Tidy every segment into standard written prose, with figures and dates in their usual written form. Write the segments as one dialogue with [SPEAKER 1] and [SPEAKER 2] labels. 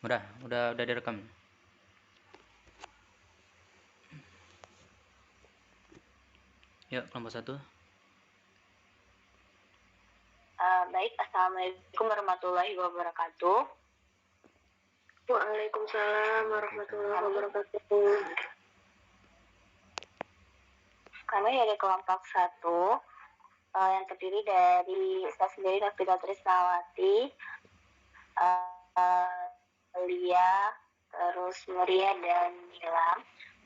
[SPEAKER 1] Udah direkam. Yuk, kelompok 1.
[SPEAKER 2] Baik, Assalamualaikum warahmatullahi wabarakatuh.
[SPEAKER 3] Waalaikumsalam warahmatullahi wabarakatuh.
[SPEAKER 2] Kami dari kelompok 1 yang terdiri dari saya sendiri, Novita Trisnawati, Lia, terus Muria dan Nilam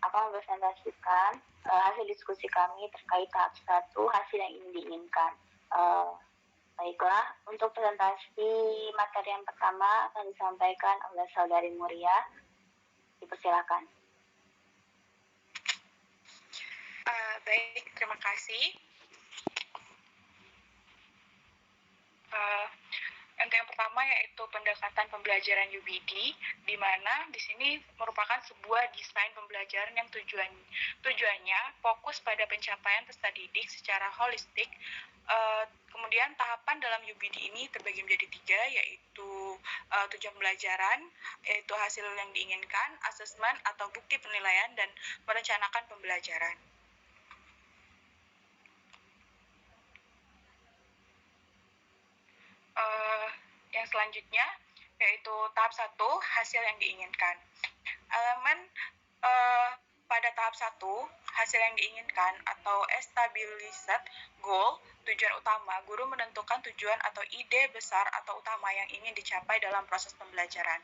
[SPEAKER 2] akan mempresentasikan hasil diskusi kami terkait tahap 1 hasil yang ingin diinginkan. Baiklah, untuk presentasi materi yang pertama akan disampaikan oleh Saudari Muria. Dipersilakan.
[SPEAKER 4] Baik, terima kasih. Untuk yang pertama yaitu pendekatan pembelajaran UBD, di mana di sini merupakan sebuah desain pembelajaran yang tujuannya fokus pada pencapaian peserta didik secara holistik. Kemudian tahapan dalam UBD ini terbagi menjadi 3, yaitu tujuan pembelajaran, yaitu hasil yang diinginkan, asesmen atau bukti penilaian, dan merencanakan pembelajaran. Yang selanjutnya yaitu tahap 1, hasil yang diinginkan. Elemen pada tahap 1, hasil yang diinginkan atau established goal, tujuan utama, guru menentukan tujuan atau ide besar atau utama yang ingin dicapai dalam proses pembelajaran.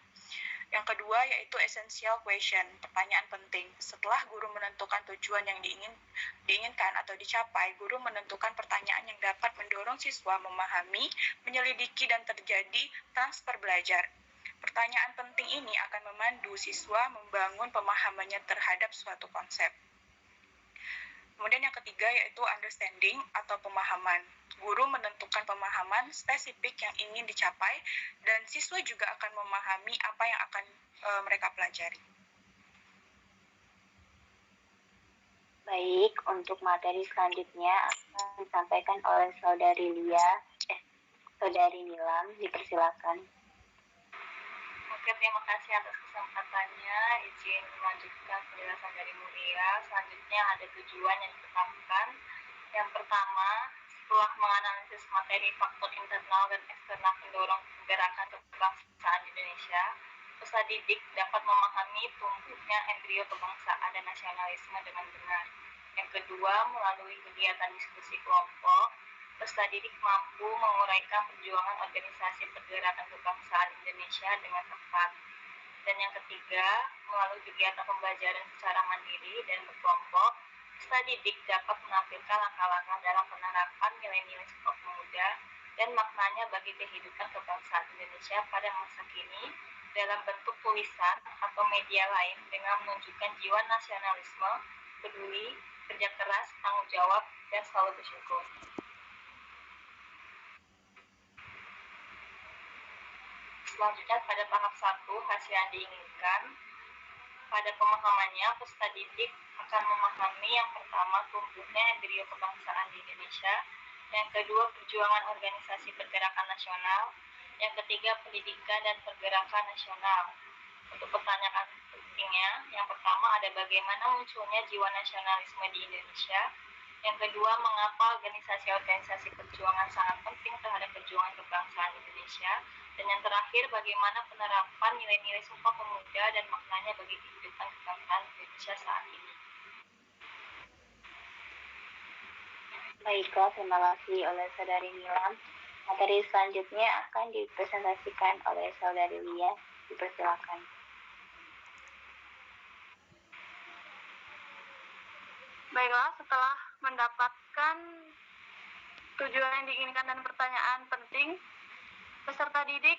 [SPEAKER 4] Yang kedua yaitu essential question, pertanyaan penting. Setelah guru menentukan tujuan yang diinginkan atau dicapai, guru menentukan pertanyaan yang dapat mendorong siswa memahami, menyelidiki, dan terjadi transfer belajar. Pertanyaan penting ini akan memandu siswa membangun pemahamannya terhadap suatu konsep. Kemudian yang ketiga yaitu understanding atau pemahaman. Guru menentukan pemahaman spesifik yang ingin dicapai dan siswa juga akan memahami apa yang akan mereka pelajari.
[SPEAKER 2] Baik, untuk materi selanjutnya akan disampaikan oleh Saudari Saudari Nilam. Dipersilakan.
[SPEAKER 5] Oke, terima kasih atas kesempatannya. Izin melanjutkan penjelasan dari Muria. Selanjutnya ada tujuan yang ditetapkan. Yang pertama, setelah menganalisis materi faktor internal dan eksternal pendorong gerakan kebangsaan Indonesia, peserta didik dapat memahami tumbuhnya embrio kebangsaan dan nasionalisme dengan benar. Yang kedua, melalui kegiatan diskusi kelompok, peserta didik mampu menguraikan perjuangan organisasi pergerakan kebangsaan Indonesia dengan tepat. Dan yang ketiga, melalui kegiatan pembelajaran secara mandiri dan berkelompok, peserta didik dapat menampilkan langkah-langkah dalam penerapan nilai-nilai Sumpah Pemuda dan maknanya bagi kehidupan kebangsaan Indonesia pada masa kini dalam bentuk tulisan atau media lain dengan menunjukkan jiwa nasionalisme, peduli, kerja keras, tanggung jawab, dan selalu bersyukur. Selanjutnya pada tahap 1, hasil yang diinginkan. Pada pemahamannya, peserta didik akan memahami yang pertama tumbuhnya embrio kebangsaan di Indonesia, yang kedua perjuangan organisasi pergerakan nasional, yang ketiga pendidikan dan pergerakan nasional. Untuk pertanyaan pentingnya, yang pertama ada bagaimana munculnya jiwa nasionalisme di Indonesia, yang kedua mengapa organisasi-organisasi perjuangan sangat penting terhadap perjuangan kebangsaan Indonesia, dan yang terakhir bagaimana penerapan nilai-nilai Sumpah Pemuda dan maknanya bagi kehidupan kebangsaan Indonesia saat ini.
[SPEAKER 2] Baiklah, terima kasih oleh Saudari Nilam. Materi selanjutnya akan dipresentasikan oleh Saudari Lia. Dipersilakan.
[SPEAKER 3] Baiklah, setelah mendapatkan tujuan yang diinginkan dan pertanyaan penting, peserta didik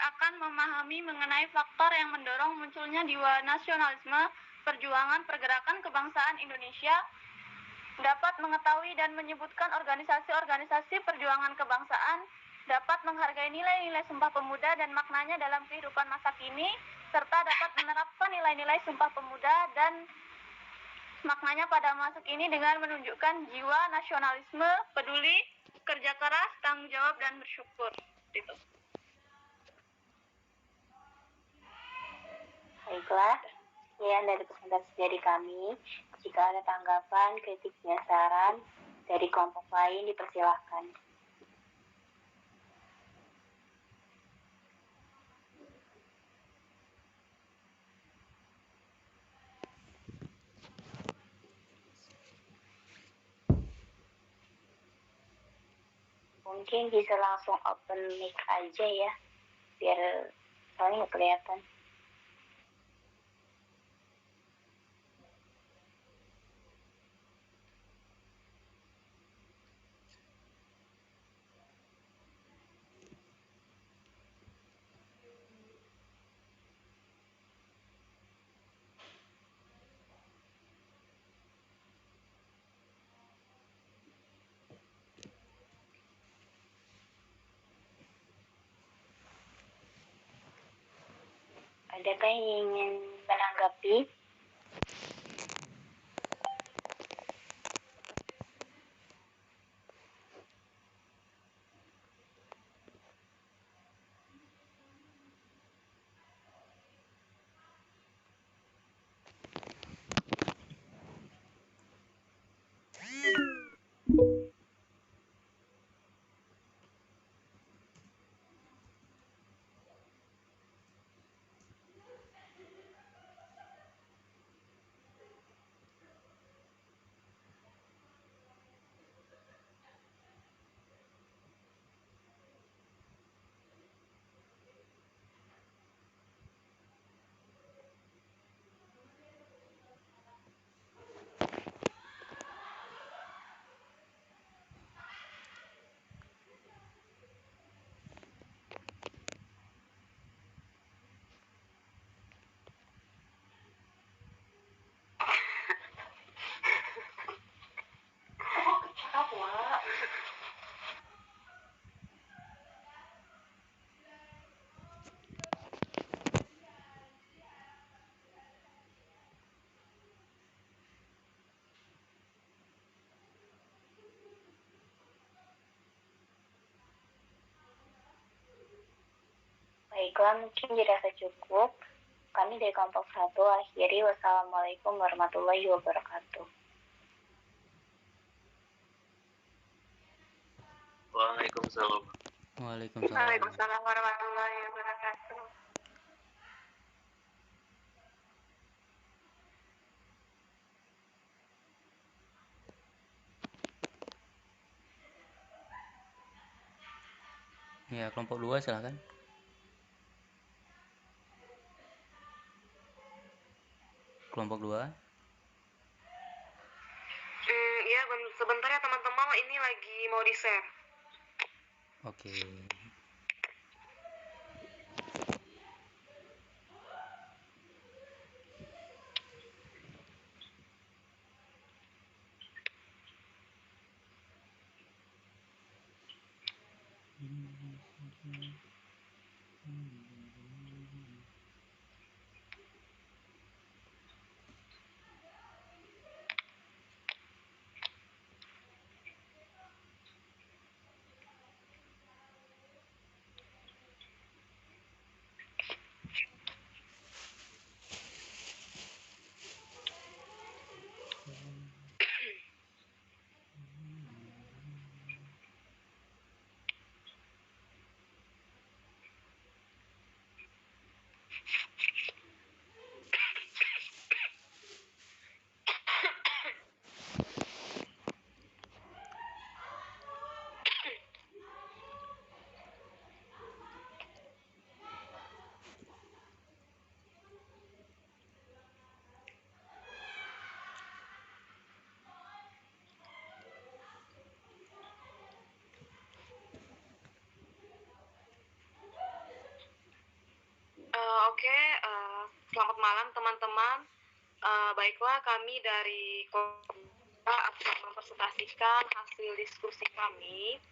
[SPEAKER 3] akan memahami mengenai faktor yang mendorong munculnya jiwa nasionalisme, perjuangan pergerakan kebangsaan Indonesia, dapat mengetahui dan menyebutkan organisasi-organisasi perjuangan kebangsaan, dapat menghargai nilai-nilai Sumpah Pemuda dan maknanya dalam kehidupan masa kini, serta dapat menerapkan nilai-nilai Sumpah Pemuda dan maknanya pada masa kini dengan menunjukkan jiwa nasionalisme, peduli, kerja keras, tanggung jawab, dan bersyukur. Gitu.
[SPEAKER 2] Baiklah, sekian dari presentasi dari kami. Jika ada tanggapan, kritik, dan saran dari kelompok lain, dipersilahkan. Mungkin bisa langsung open mic aja ya, biar soalnya nggak kelihatan. Adakah yang ingin menanggapi? Baiklah, mungkin dirasa cukup. Kami dari kelompok 1 akhiri. Wassalamualaikum warahmatullahi wabarakatuh.
[SPEAKER 6] Waalaikumsalam.
[SPEAKER 1] Waalaikumsalam.
[SPEAKER 3] Waalaikumsalam warahmatullahi wabarakatuh.
[SPEAKER 1] Ya, kelompok 2 silakan. Kelompok 2.
[SPEAKER 7] Iya, sebentar ya teman-teman, ini lagi mau di-share.
[SPEAKER 1] Oke.
[SPEAKER 7] Oke, selamat malam teman-teman. Baiklah, kami dari Kota akan mempresentasikan hasil diskusi kami.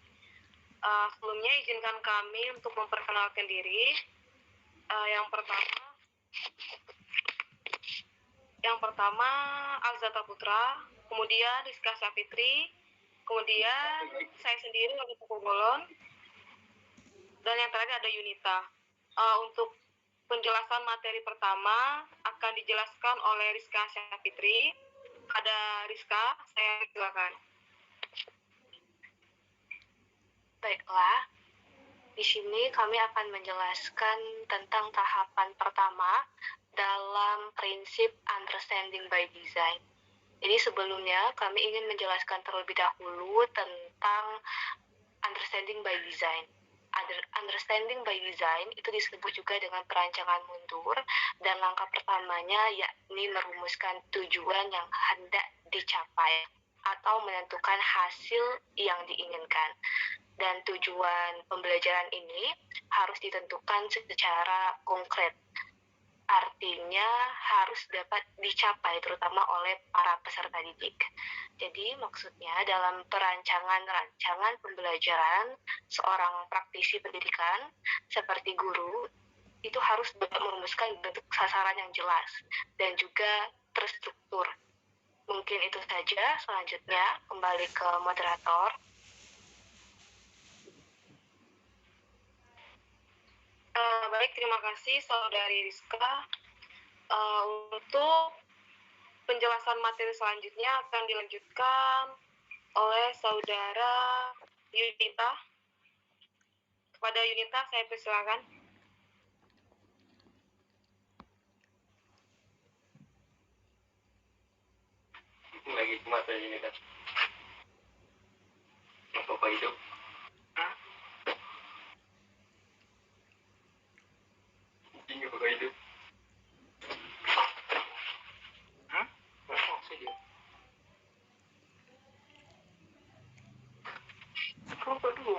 [SPEAKER 7] Sebelumnya izinkan kami untuk memperkenalkan diri. Yang pertama Alzata Putra, kemudian Rizka Syafitri, Kemudian saya sendiri lagi Golon, dan yang terakhir ada Yunita. Untuk penjelasan materi pertama akan dijelaskan oleh Rizka Syafitri. Ada Rizka, saya silakan.
[SPEAKER 5] Baiklah, di sini kami akan menjelaskan tentang tahapan pertama dalam prinsip understanding by design. Jadi sebelumnya kami ingin menjelaskan terlebih dahulu tentang understanding by design. Understanding by design itu disebut juga dengan perancangan mundur, dan langkah pertamanya yakni merumuskan tujuan yang hendak dicapai atau menentukan hasil yang diinginkan. Dan tujuan pembelajaran ini harus ditentukan secara konkret. Artinya harus dapat dicapai terutama oleh para peserta didik. Jadi maksudnya dalam rancangan pembelajaran, seorang praktisi pendidikan seperti guru itu harus dapat merumuskan bentuk sasaran yang jelas dan juga terstruktur. Mungkin itu saja. Selanjutnya kembali ke moderator.
[SPEAKER 7] Baik, terima kasih Saudari Rizka. Untuk penjelasan materi selanjutnya akan dilanjutkan oleh Saudara Yunita. Kepada Yunita, saya persilakan.
[SPEAKER 6] Lagi mata Yunita. Apa itu? Ini apa itu?
[SPEAKER 7] Kelompok 2.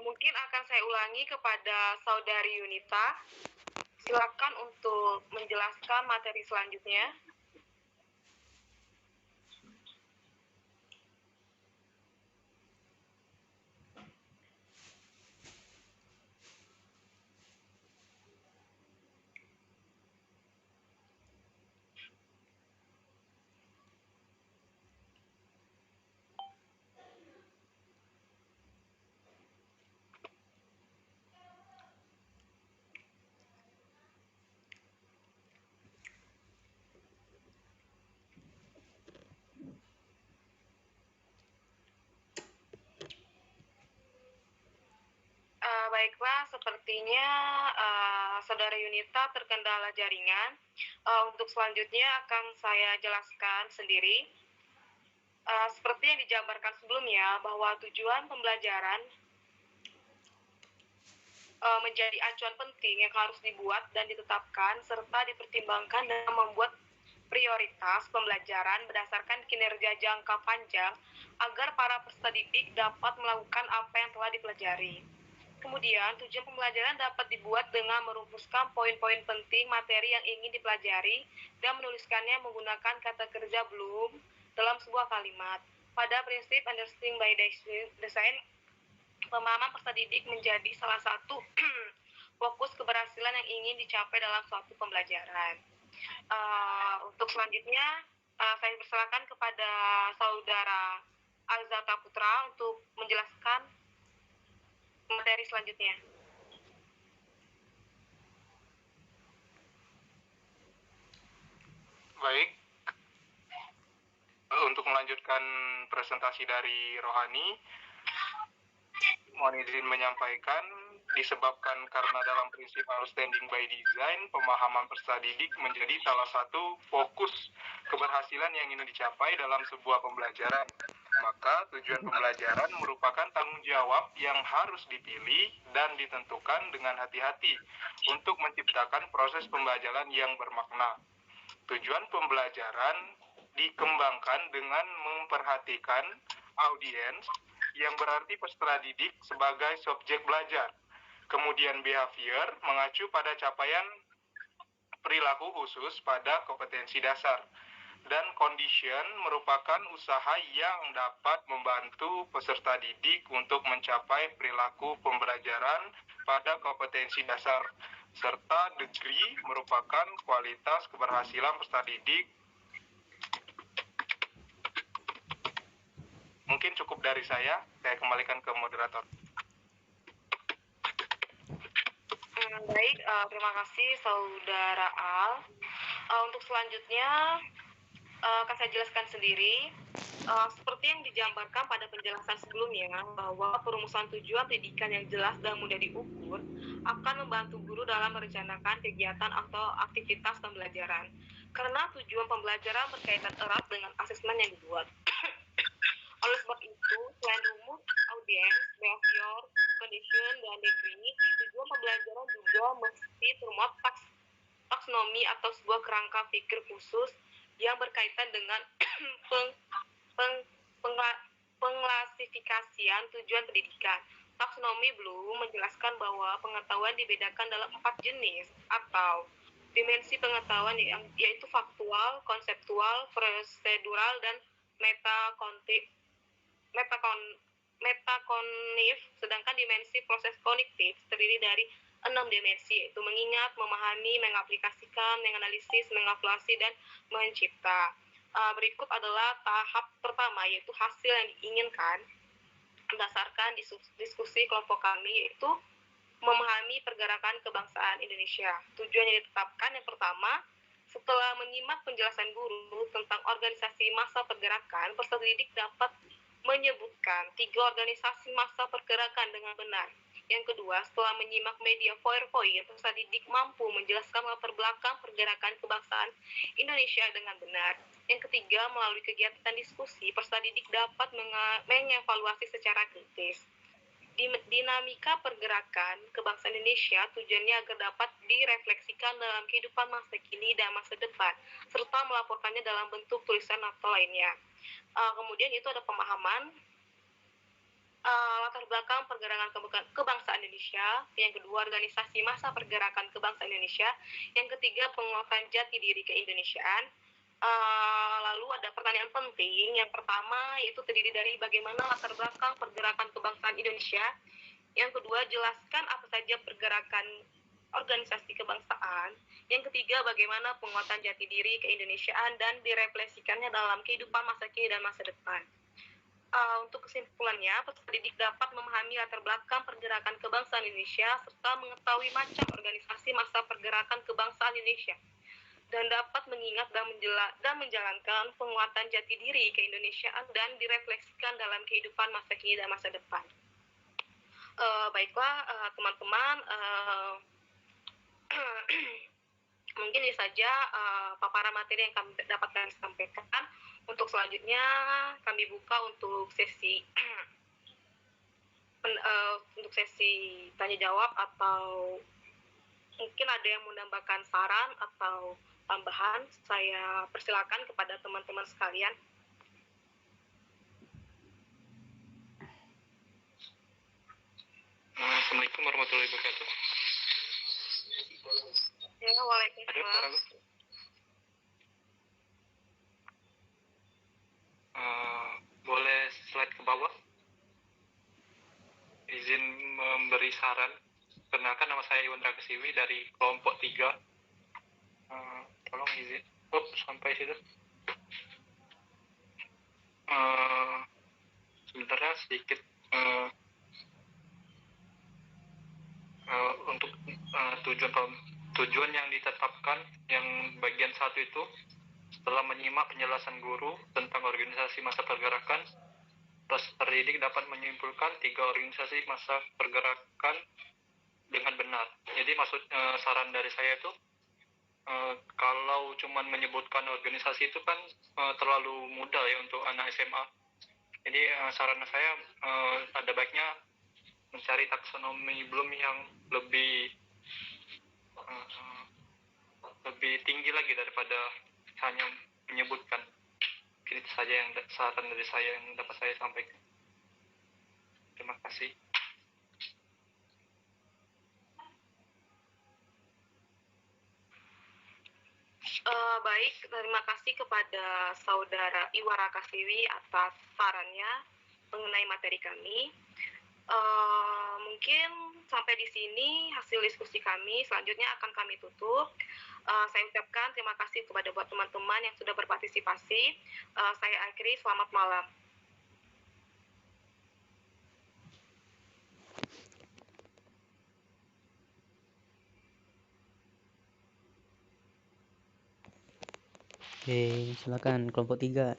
[SPEAKER 7] Mungkin akan saya ulangi kepada Saudari Yunita. Silakan untuk menjelaskan materi selanjutnya. Baiklah, sepertinya Saudara Yunita terkendala jaringan. Untuk selanjutnya akan saya jelaskan sendiri. Seperti yang dijabarkan sebelumnya, bahwa tujuan pembelajaran menjadi acuan penting yang harus dibuat dan ditetapkan serta dipertimbangkan dalam membuat prioritas pembelajaran berdasarkan kinerja jangka panjang agar para peserta didik dapat melakukan apa yang telah dipelajari. Kemudian, tujuan pembelajaran dapat dibuat dengan merumuskan poin-poin penting materi yang ingin dipelajari dan menuliskannya menggunakan kata kerja belum dalam sebuah kalimat. Pada prinsip understanding by design, pemahaman peserta didik menjadi salah satu fokus keberhasilan yang ingin dicapai dalam suatu pembelajaran. Untuk selanjutnya, saya persilakan kepada Saudara Alzata Putra untuk menjelaskan materi selanjutnya.
[SPEAKER 8] Baik, untuk melanjutkan presentasi dari Rohani, mohon izin menyampaikan disebabkan karena dalam prinsip understanding by design, pemahaman peserta didik menjadi salah satu fokus keberhasilan yang ingin dicapai dalam sebuah pembelajaran. Maka tujuan pembelajaran merupakan tanggung jawab yang harus dipilih dan ditentukan dengan hati-hati untuk menciptakan proses pembelajaran yang bermakna. Tujuan pembelajaran dikembangkan dengan memperhatikan audiens, yang berarti peserta didik sebagai subjek belajar. Kemudian behavior mengacu pada capaian perilaku khusus pada kompetensi dasar. Dan condition merupakan usaha yang dapat membantu peserta didik untuk mencapai perilaku pembelajaran pada kompetensi dasar. Serta degree merupakan kualitas keberhasilan peserta didik cukup dari saya kembalikan ke moderator.
[SPEAKER 7] Baik, terima kasih Saudara Al. Untuk selanjutnya akan saya jelaskan sendiri. Seperti yang dijabarkan pada penjelasan sebelumnya, bahwa perumusan tujuan pendidikan yang jelas dan mudah diukur akan membantu guru dalam merencanakan kegiatan atau aktivitas pembelajaran. Karena tujuan pembelajaran berkaitan erat dengan asesmen yang dibuat. Oleh sebab itu, selain rumus, audience, behavior, condition, dan degree, tujuan pembelajaran juga mesti termuat taksonomi atau sebuah kerangka pikir khusus yang berkaitan dengan pengklasifikasian tujuan pendidikan. Taksonomi belum menjelaskan bahwa pengetahuan dibedakan dalam 4 jenis atau dimensi pengetahuan, yaitu faktual, konseptual, prosedural, dan metakognitif, sedangkan dimensi proses kognitif terdiri dari 6 dimensi, yaitu mengingat, memahami, mengaplikasikan, menganalisis, mengevaluasi, dan mencipta. Berikut adalah tahap pertama, yaitu hasil yang diinginkan berdasarkan diskusi kelompok kami, yaitu memahami pergerakan kebangsaan Indonesia. Tujuan yang ditetapkan yang pertama, setelah menyimak penjelasan guru tentang organisasi massa pergerakan, peserta didik dapat menyebutkan 3 organisasi massa pergerakan dengan benar. Yang kedua, setelah menyimak media PowerPoint, peserta didik mampu menjelaskan latar belakang pergerakan kebangsaan Indonesia dengan benar. Yang ketiga, melalui kegiatan diskusi, peserta didik dapat mengevaluasi secara kritis dinamika pergerakan kebangsaan Indonesia, tujuannya agar dapat direfleksikan dalam kehidupan masa kini dan masa depan, serta melaporkannya dalam bentuk tulisan atau lainnya. Kemudian itu ada pemahaman latar belakang pergerakan kebangsaan Indonesia. Yang kedua, organisasi massa pergerakan kebangsaan Indonesia. Yang ketiga, penguatan jati diri keindonesiaan. Lalu ada pertanyaan penting. Yang pertama yaitu terdiri dari bagaimana latar belakang pergerakan kebangsaan Indonesia. Yang kedua, jelaskan apa saja pergerakan organisasi kebangsaan. Yang ketiga, bagaimana penguatan jati diri keindonesiaan dan direfleksikannya dalam kehidupan masa kini dan masa depan. Untuk kesimpulannya, peserta didik dapat memahami latar belakang pergerakan kebangsaan Indonesia serta mengetahui macam organisasi massa pergerakan kebangsaan Indonesia, dan dapat mengingat dan menjalankan penguatan jati diri keindonesiaan dan direfleksikan dalam kehidupan masa kini dan masa depan. Baiklah teman-teman, mungkin ini saja paparan materi yang kami dapat kami sampaikan. Untuk selanjutnya kami buka untuk sesi untuk sesi tanya jawab, atau mungkin ada yang menambahkan saran atau tambahan. Saya persilakan kepada teman-teman sekalian.
[SPEAKER 8] Assalamualaikum warahmatullahi wabarakatuh.
[SPEAKER 7] Ya, waalaikumsalam.
[SPEAKER 8] Boleh slide ke bawah. Izin memberi saran. Perkenalkan, nama saya Iwan Rakasiwi dari kelompok 3. Tolong izin. Sampai situ. Sebenarnya sedikit untuk tujuan yang ditetapkan yang bagian 1 itu, setelah menyimak penjelasan guru tentang organisasi massa pergerakan, peserta didik dapat menyimpulkan 3 organisasi massa pergerakan dengan benar. Jadi saran dari saya itu, kalau cuman menyebutkan organisasi itu kan terlalu mudah ya untuk anak SMA. Jadi saran saya ada baiknya mencari taksonomi belum yang lebih tinggi lagi daripada hanya menyebutkan. Mungkin itu saja yang saran dari saya yang dapat saya sampaikan. Terima kasih.
[SPEAKER 7] Baik, terima kasih kepada Saudara Iwan Rakasiwi atas sarannya mengenai materi kami. Mungkin sampai di sini hasil diskusi kami. Selanjutnya akan kami tutup. Saya ucapkan terima kasih kepada buat teman-teman yang sudah berpartisipasi. Saya akhiri, selamat malam.
[SPEAKER 1] Oke, silakan kelompok 3.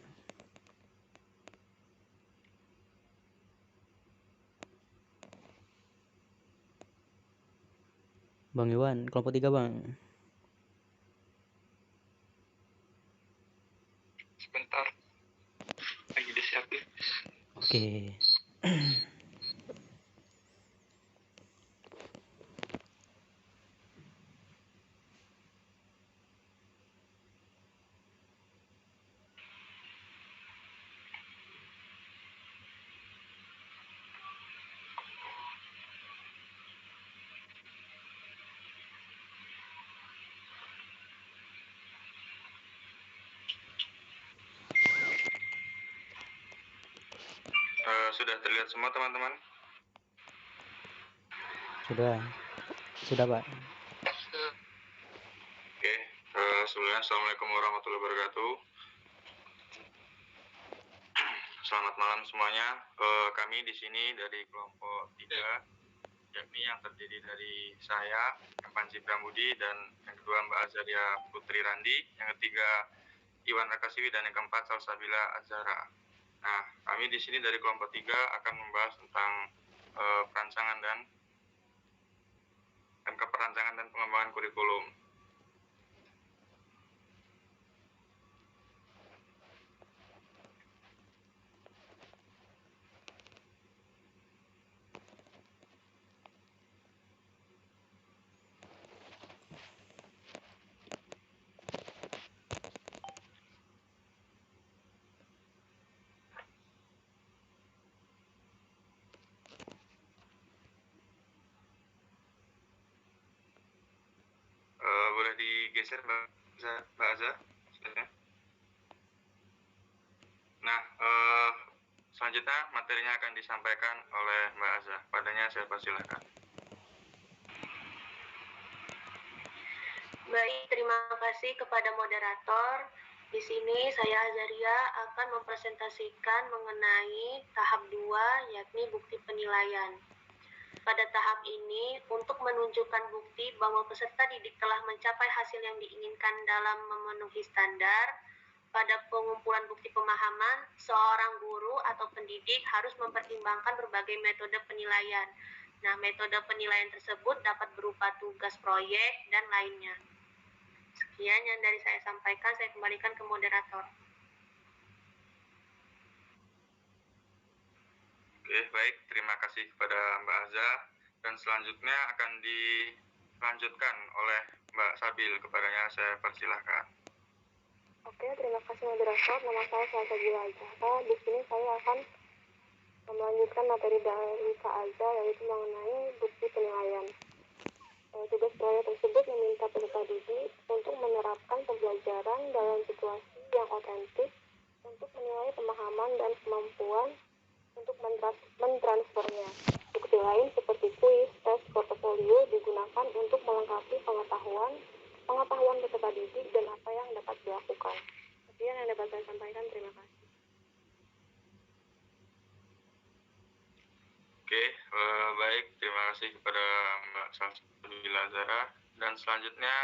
[SPEAKER 1] Bang Iwan, kelompok 3 Bang.
[SPEAKER 8] Sebentar, lagi disiapin.
[SPEAKER 1] Oke.
[SPEAKER 8] Sudah terlihat semua teman-teman?
[SPEAKER 1] Sudah Pak.
[SPEAKER 8] Oke, sebelumnya Assalamualaikum warahmatullahi wabarakatuh. Selamat malam semuanya. Kami di sini dari kelompok 3, yakni yang terdiri dari saya, Panji Pramudi, dan yang kedua Mbak Azaria Putri Randi, yang ketiga Iwan Rakasiwi, dan yang keempat Salsabila Azhara. Nah, kami di sini dari kelompok 3 akan membahas tentang perancangan dan pengembangan kurikulum. Boleh digeser Mbak Azza? Nah, selanjutnya materinya akan disampaikan oleh Mbak Azza. Padanya saya persilahkan.
[SPEAKER 5] Baik, terima kasih kepada moderator. Di sini saya Azaria akan mempresentasikan mengenai tahap 2, yakni bukti penilaian. Pada tahap ini, untuk menunjukkan bukti bahwa peserta didik telah mencapai hasil yang diinginkan dalam memenuhi standar, pada pengumpulan bukti pemahaman, seorang guru atau pendidik harus mempertimbangkan berbagai metode penilaian. Nah, metode penilaian tersebut dapat berupa tugas proyek dan lainnya. Sekian yang dari saya sampaikan, saya kembalikan ke moderator.
[SPEAKER 8] Oke, baik. Terima kasih kepada Mbak Azza. Dan selanjutnya akan dilanjutkan oleh Mbak Sabil. Kepadanya saya persilahkan.
[SPEAKER 3] Oke, terima kasih moderator. Nama saya Salsabila Azhara. Di sini saya akan melanjutkan materi dari Kak Azza, yaitu mengenai bukti penilaian. Tugas proyek tersebut meminta peserta didik untuk menerapkan pembelajaran dalam situasi yang otentik untuk menilai pemahaman dan kemampuan untuk mentransfernya. Bukti lain seperti kuis, tes, portofolio digunakan untuk melengkapi pengetahuan peserta didik dan apa yang dapat dilakukan. Sekian yang dapat saya sampaikan. Terima kasih.
[SPEAKER 8] Oke, baik. Terima kasih kepada Mbak Salsabila Azhara. Dan selanjutnya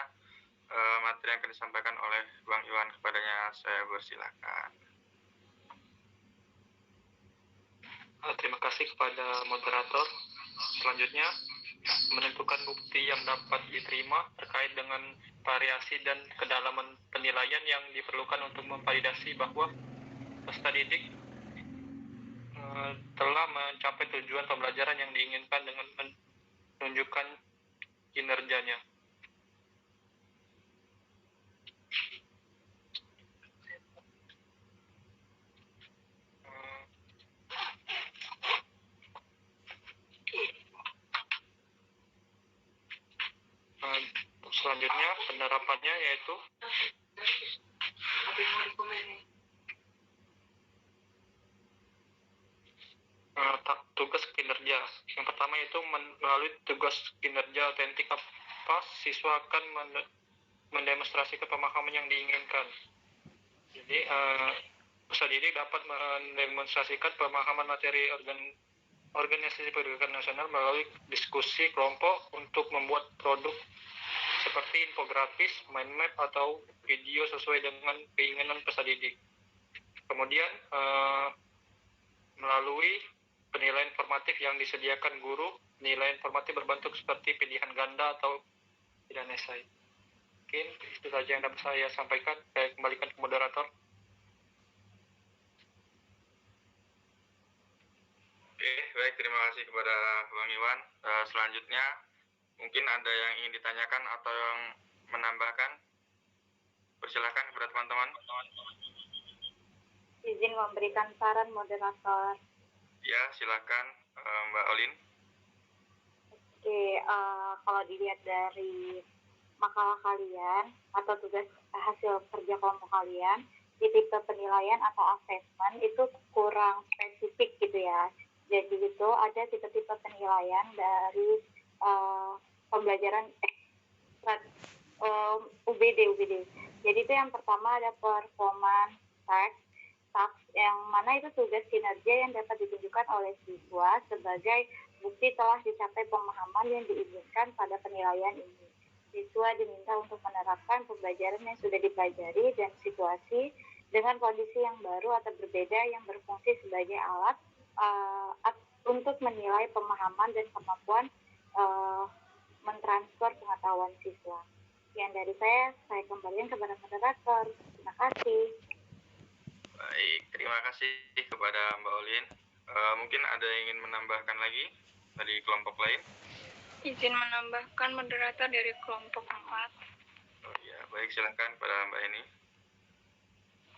[SPEAKER 8] materi yang akan disampaikan oleh Bang Iwan. Kepadanya saya persilahkan.
[SPEAKER 9] Terima kasih kepada moderator. Selanjutnya, menentukan bukti yang dapat diterima terkait dengan variasi dan kedalaman penilaian yang diperlukan untuk memvalidasi bahwa peserta didik telah mencapai tujuan pembelajaran yang diinginkan dengan menunjukkan kinerjanya. Selanjutnya penerapannya yaitu tugas kinerja. Yang pertama itu melalui tugas kinerja otentik apa siswa akan mendemonstrasikan pemahaman yang diinginkan. Jadi peserta didik dapat mendemonstrasikan pemahaman materi organisasi pendidikan nasional melalui diskusi kelompok untuk membuat produk seperti infografis, mind map, atau video sesuai dengan keinginan peserta didik. Kemudian melalui penilaian formatif yang disediakan guru, nilai informatif berbentuk seperti pilihan ganda atau pilihan esai. Mungkin itu saja yang dapat saya sampaikan. Saya kembalikan ke moderator.
[SPEAKER 8] Oke, baik, terima kasih kepada Bang Iwan. Selanjutnya, mungkin ada yang ingin ditanyakan atau yang menambahkan. Persilakan kepada teman-teman.
[SPEAKER 5] Izin memberikan saran moderator.
[SPEAKER 8] Ya, silakan Mbak Olin.
[SPEAKER 5] Oke, kalau dilihat dari makalah kalian atau tugas hasil kerja kelompok kalian, di tipe penilaian atau assessment itu kurang spesifik gitu ya. Jadi itu ada tipe-tipe penilaian dari pembelajaran UBD. Jadi itu yang pertama ada performance task yang mana itu tugas kinerja yang dapat ditunjukkan oleh siswa sebagai bukti telah dicapai pemahaman yang diinginkan pada penilaian ini. Siswa diminta untuk menerapkan pembelajaran yang sudah dipelajari dan situasi dengan kondisi yang baru atau berbeda yang berfungsi sebagai alat untuk menilai pemahaman dan kemampuan mentransfer pengetahuan siswa. Yang dari saya kembalikan kepada moderator. Terima kasih.
[SPEAKER 8] Baik, terima kasih kepada Mbak Olin. Mungkin ada yang ingin menambahkan lagi dari kelompok lain?
[SPEAKER 3] Izin menambahkan moderator dari kelompok 4.
[SPEAKER 8] Oh iya, baik, silakan pada Mbak Eni.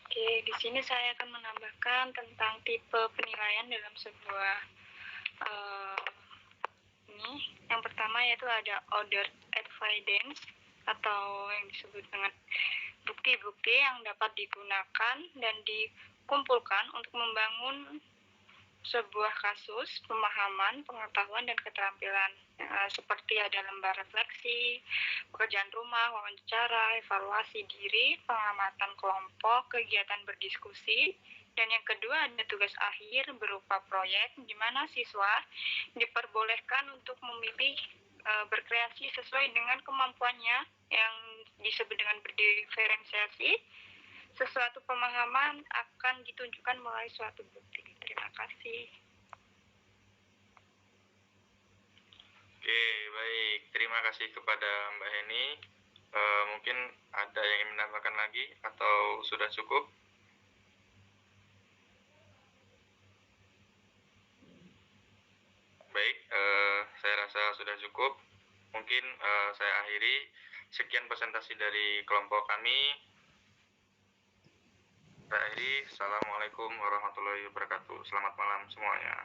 [SPEAKER 3] Oke, di sini saya akan menambahkan tentang tipe penilaian dalam sebuah ini. Yang pertama yaitu ada ordered evidence atau yang disebut dengan bukti-bukti yang dapat digunakan dan dikumpulkan untuk membangun sebuah kasus, pemahaman, pengetahuan, dan keterampilan. Seperti ada lembar refleksi, pekerjaan rumah, wawancara, evaluasi diri, pengamatan kelompok, kegiatan berdiskusi, dan yang kedua ada tugas akhir berupa proyek, di mana siswa diperbolehkan untuk memilih berkreasi sesuai dengan kemampuannya yang disebut dengan berdiferensiasi. Sesuatu pemahaman akan ditunjukkan melalui suatu bukti. Terima kasih.
[SPEAKER 8] Oke, baik. Terima kasih kepada Mbak Heni. Mungkin ada yang ingin menambahkan lagi atau sudah cukup? Baik, saya rasa sudah cukup. Mungkin saya akhiri. Sekian presentasi dari kelompok kami. Saya akhiri. Assalamualaikum warahmatullahi wabarakatuh. Selamat malam semuanya.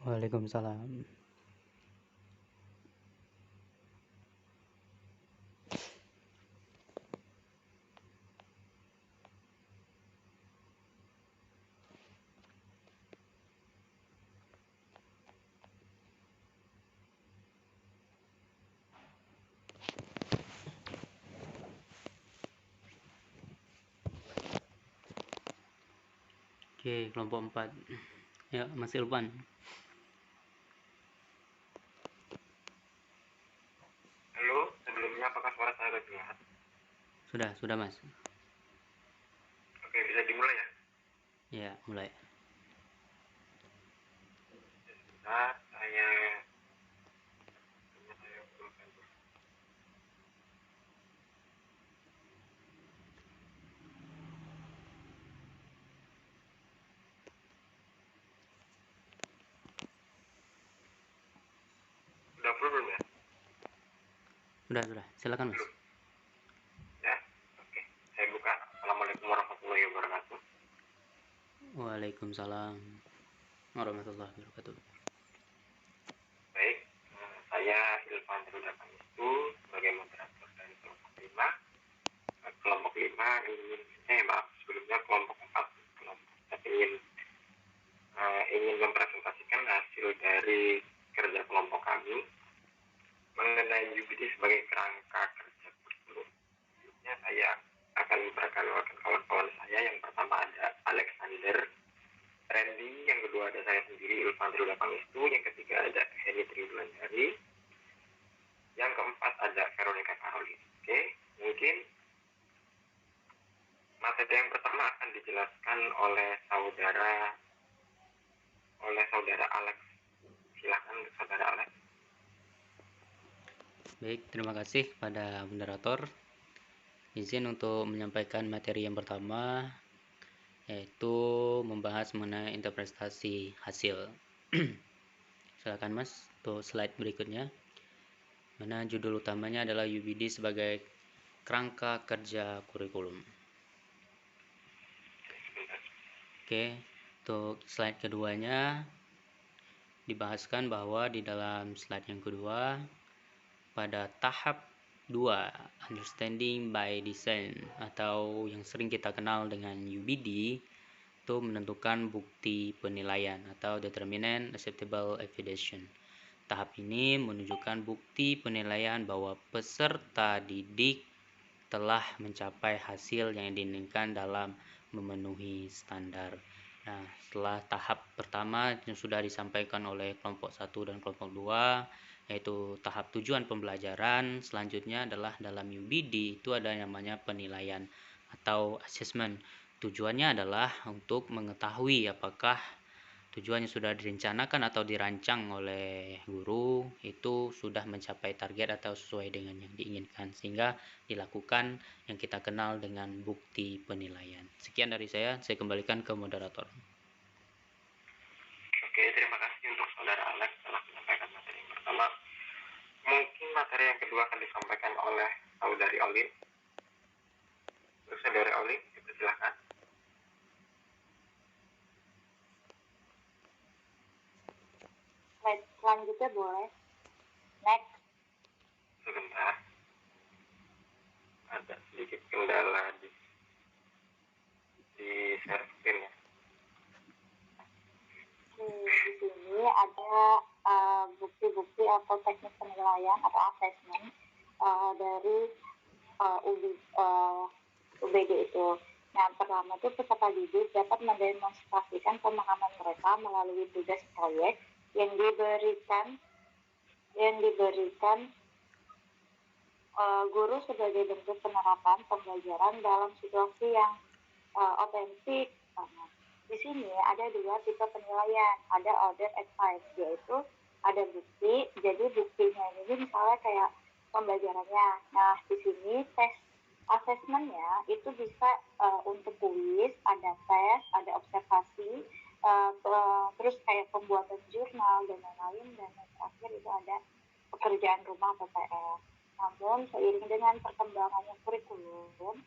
[SPEAKER 1] Waalaikumsalam. Oke, kelompok 4. Ya, Mas Ilvan.
[SPEAKER 6] Halo, sebelumnya apakah suara saya terdengar?
[SPEAKER 1] Sudah Mas.
[SPEAKER 6] Oke, bisa dimulai ya?
[SPEAKER 1] Ya, mulai.
[SPEAKER 6] Nah, saya sudah full belum ya?
[SPEAKER 1] Sudah. Silakan Mas.
[SPEAKER 6] Ya, oke. Saya buka. Assalamualaikum warahmatullahi wabarakatuh.
[SPEAKER 1] Waalaikumsalam warahmatullahi wabarakatuh.
[SPEAKER 6] Baik, saya Ilvan Terudakang itu sebagai moderator dari kelompok 5. Kelompok 5 sebelumnya kelompok 4 ingin mempresentasikan hasil dari kerja kelompok kami mengenai UBD sebagai kerangka kerja kurikulum. Selanjutnya saya akan memperkenalkan kawan-kawan saya. Yang pertama ada Alexander Randy, yang kedua ada saya sendiri Ilvan Terudakang itu, yang ketiga ada Heni Tribulandari, Yang keempat ada Veronica Caroline. Oke, mungkin materi yang pertama akan dijelaskan oleh saudara Alex. Silakan saudara Alex.
[SPEAKER 1] Baik, terima kasih kepada moderator. Izin untuk menyampaikan materi yang pertama, yaitu membahas mengenai interpretasi hasil. Silakan Mas untuk slide berikutnya, mana judul utamanya adalah UBD sebagai kerangka kerja kurikulum. Oke, untuk slide keduanya dibahaskan bahwa di dalam slide yang kedua, pada tahap 2, understanding by design, atau yang sering kita kenal dengan UBD, itu menentukan bukti penilaian atau determinant acceptable evidence. Tahap ini menunjukkan bukti penilaian bahwa peserta didik telah mencapai hasil yang diinginkan dalam memenuhi standar. Nah, setelah tahap pertama yang sudah disampaikan oleh kelompok 1 dan kelompok 2, yaitu tahap tujuan pembelajaran, selanjutnya adalah dalam UBD itu ada yang namanya penilaian atau assessment. Tujuannya adalah untuk mengetahui apakah tujuan yang sudah direncanakan atau dirancang oleh guru itu sudah mencapai target atau sesuai dengan yang diinginkan, sehingga dilakukan yang kita kenal dengan bukti penilaian. Sekian dari saya kembalikan ke moderator.
[SPEAKER 6] Oke, terima kasih untuk saudara Alex telah menyampaikan materi yang pertama. Mungkin materi yang kedua akan disampaikan oleh saudari Olin. Untuk saudari Olin, dipersilakan.
[SPEAKER 2] Slide selanjutnya boleh. Next.
[SPEAKER 6] Sebentar. Ada sedikit kendala di share screen ya.
[SPEAKER 2] Di sini ada bukti-bukti atau teknik penilaian atau assessment dari UBD itu. Nah, pertama itu peserta didik dapat mendemonstrasikan pemahaman mereka melalui tugas proyek yang diberikan guru sebagai bentuk penerapan pembelajaran dalam situasi yang otentik. Di sini ada dua tipe penilaian, ada order advice, yaitu ada bukti, jadi buktinya ini misalnya kayak pembelajarannya. Nah, di sini tes assessmentnya itu bisa untuk kuis, ada tes, ada observasi, terus kayak pembuatan jurnal dan lain-lain, dan yang terakhir itu ada pekerjaan rumah atau PR. Namun seiring dengan perkembangannya kurikulum,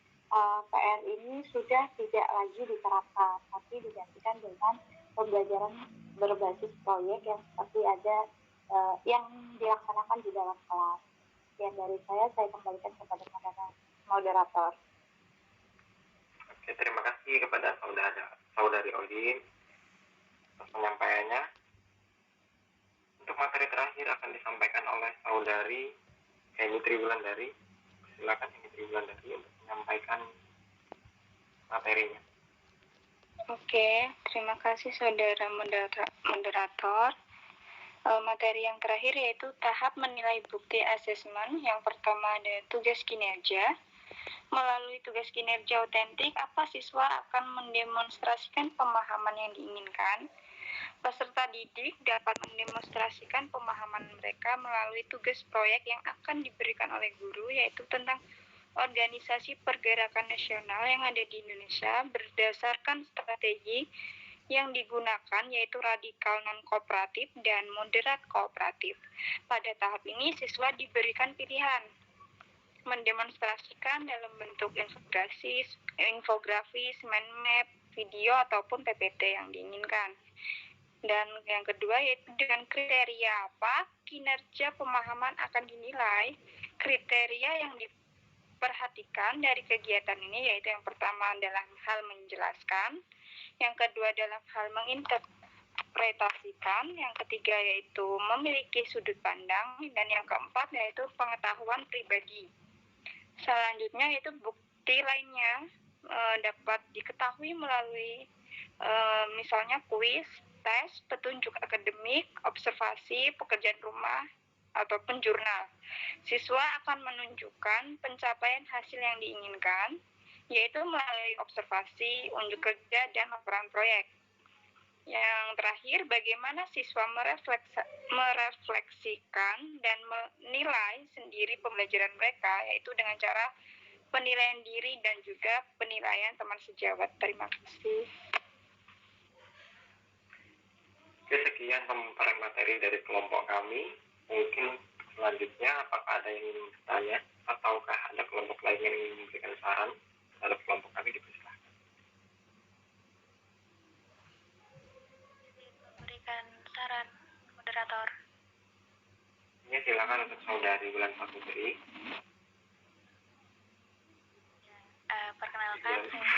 [SPEAKER 2] PR ini sudah tidak lagi diterapkan, tapi digantikan dengan pembelajaran berbasis proyek yang seperti ada yang dilaksanakan di dalam kelas. Sekian dari saya kembalikan kepada moderator.
[SPEAKER 6] Oke, terima kasih kepada saudari Olin atas penyampaiannya. Untuk materi terakhir akan disampaikan oleh saudari Eni Triwulandari. Silakan Eni Triwulandari untuk menyampaikan materinya.
[SPEAKER 3] Oke, terima kasih saudara moderator. Materi yang terakhir yaitu tahap menilai bukti asesmen. Yang pertama ada tugas kinerja. Melalui tugas kinerja otentik, siswa akan mendemonstrasikan pemahaman yang diinginkan. Peserta didik dapat mendemonstrasikan pemahaman mereka melalui tugas proyek yang akan diberikan oleh guru, yaitu tentang organisasi pergerakan nasional yang ada di Indonesia berdasarkan strategi yang digunakan, yaitu radikal non-kooperatif dan moderat kooperatif. Pada tahap ini, siswa diberikan pilihan mendemonstrasikan dalam bentuk infografis, mind map, video, ataupun PPT yang diinginkan. Dan yang kedua yaitu dengan kriteria apa kinerja pemahaman akan dinilai. Kriteria yang diperhatikan dari kegiatan ini yaitu yang pertama adalah hal menjelaskan, yang kedua adalah hal menginterpretasikan, yang ketiga yaitu memiliki sudut pandang, dan yang keempat yaitu pengetahuan pribadi. Selanjutnya yaitu bukti lainnya dapat diketahui melalui misalnya kuis, tes, petunjuk akademik, observasi, pekerjaan rumah, ataupun jurnal. Siswa akan menunjukkan pencapaian hasil yang diinginkan, yaitu melalui observasi, unjuk kerja, dan laporan proyek. Yang terakhir, bagaimana siswa merefleksikan dan menilai sendiri pembelajaran mereka, yaitu dengan cara penilaian diri dan juga penilaian teman sejawat. Terima kasih.
[SPEAKER 6] Oke, sekian pemaparan materi dari kelompok kami. Mungkin selanjutnya apakah ada yang ingin bertanya ataukah ada kelompok lain yang ingin memberikan saran terhadap kelompok kami, dipersilakan.
[SPEAKER 5] Memberikan saran, moderator.
[SPEAKER 6] Ya, silakan untuk saudari Wulan Saputri.
[SPEAKER 5] Perkenalkan, saya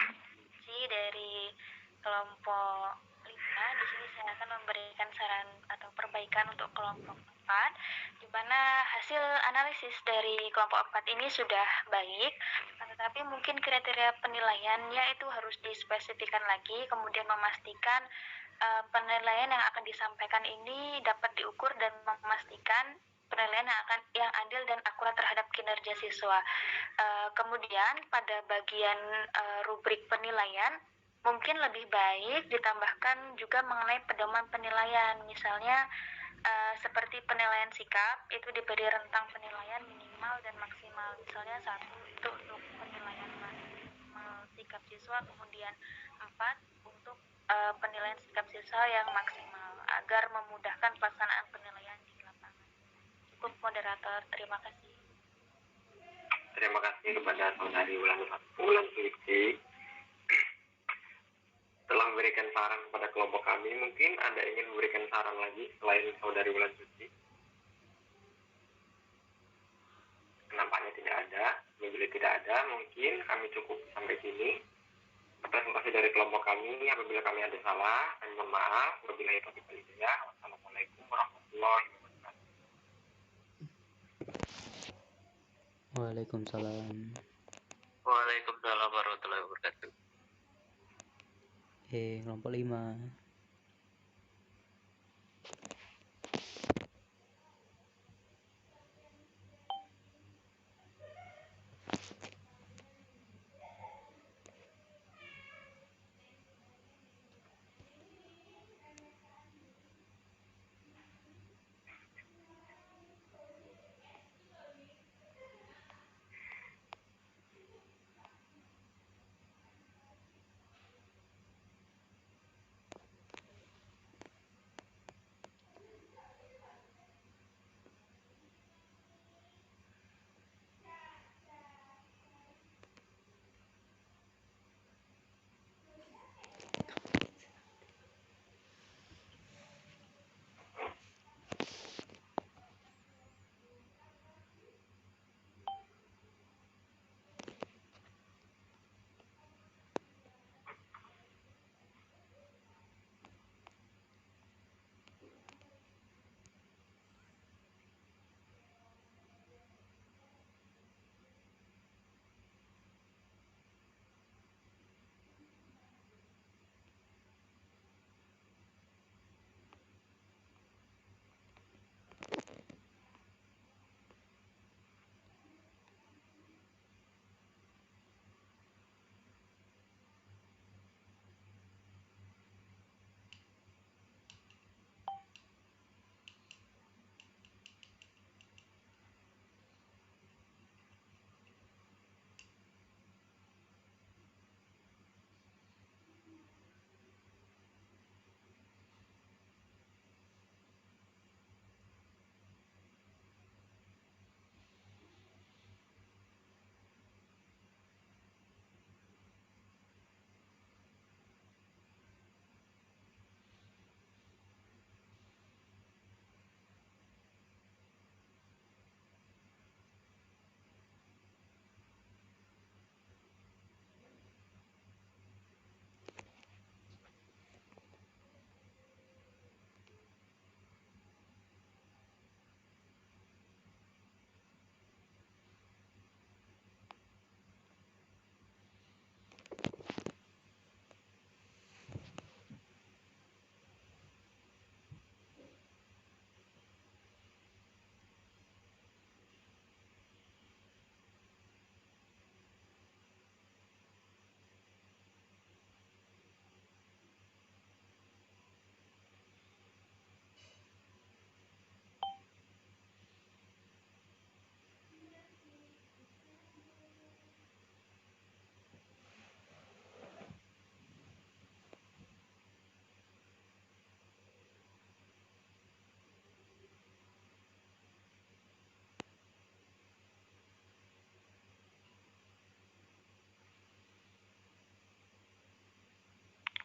[SPEAKER 5] Cici dari kelompok 5. Di sini saya akan memberikan saran atau perbaikan untuk kelompok 4, di mana hasil analisis dari kelompok 4 ini sudah baik, tetapi mungkin kriteria penilaiannya itu harus dispesifikkan lagi, kemudian memastikan penilaian yang akan disampaikan ini dapat diukur dan memastikan penilaian yang adil dan akurat terhadap kinerja siswa. Kemudian pada bagian rubrik penilaian mungkin lebih baik ditambahkan juga mengenai pedoman penilaian, misalnya seperti penilaian sikap itu diberi rentang penilaian minimal dan maksimal, misalnya 1 itu untuk penilaian maksimal sikap siswa, kemudian 4 untuk penilaian sikap siswa yang maksimal agar memudahkan pelaksanaan penilaian di lapangan. Cukup, moderator, terima kasih.
[SPEAKER 6] Terima kasih kepada saudari Wulan Suci telah memberikan saran kepada kelompok kami. Mungkin Anda ingin memberikan saran lagi selain saudari Wulan Suci? Nampaknya tidak ada. Apabila tidak ada, mungkin kami cukup sampai sini presentasi dari kelompok kami. Apabila kami ada salah, kami mohon maaf. Wabillahi taufiq wal hidayah. Wassalamualaikum warahmatullahi wabarakatuh.
[SPEAKER 1] Waalaikumsalam.
[SPEAKER 9] Waalaikumsalam warahmatullahi wabarakatuh.
[SPEAKER 1] Kelompok 5.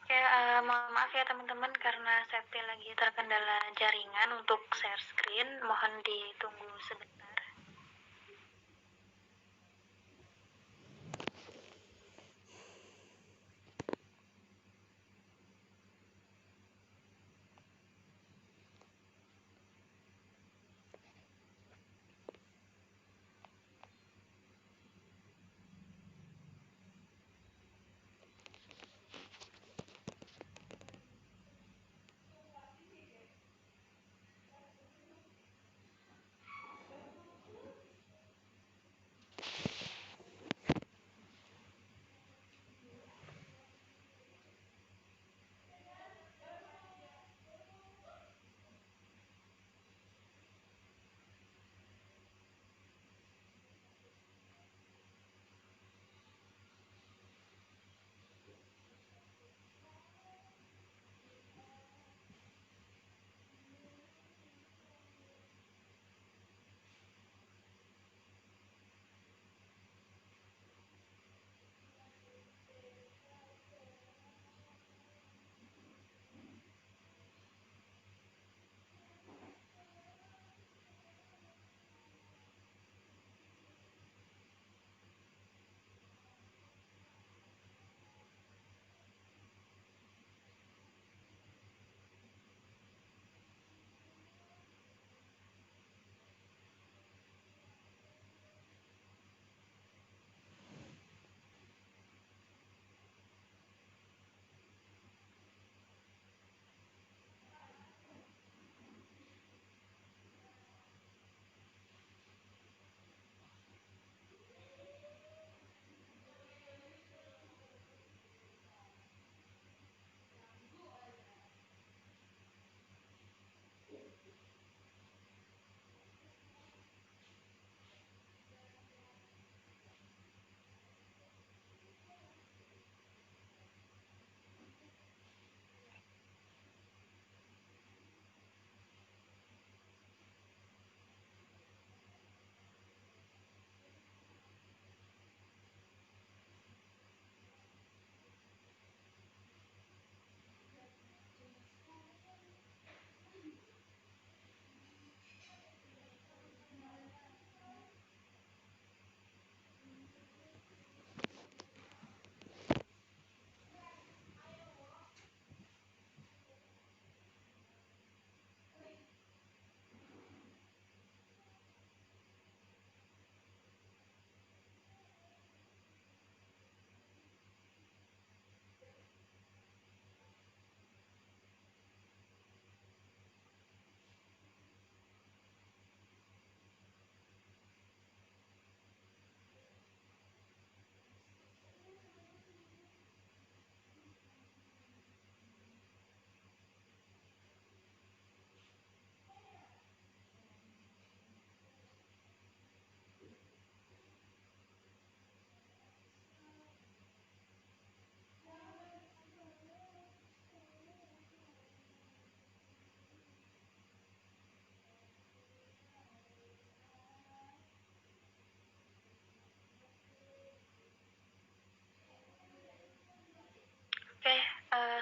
[SPEAKER 5] Mohon maaf ya teman-teman karena Septi lagi terkendala jaringan untuk share screen. Mohon ditunggu sebentar.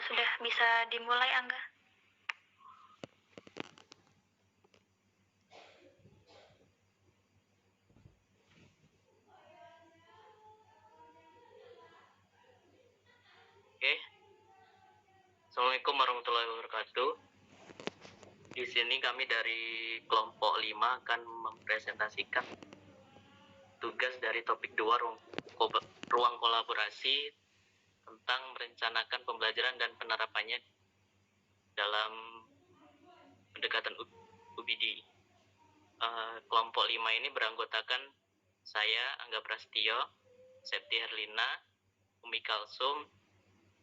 [SPEAKER 5] Sudah bisa dimulai, Angga?
[SPEAKER 10] Oke. Assalamualaikum warahmatullahi wabarakatuh. Di sini kami dari kelompok 5 akan mempresentasikan tugas dari topik 2 ruang kolaborasi tentang merencanakan pembelajaran dan penerapannya dalam pendekatan UBD. Kelompok 5 ini beranggotakan saya, Angga Prastio, Septi Herlina, Umi Kalsum,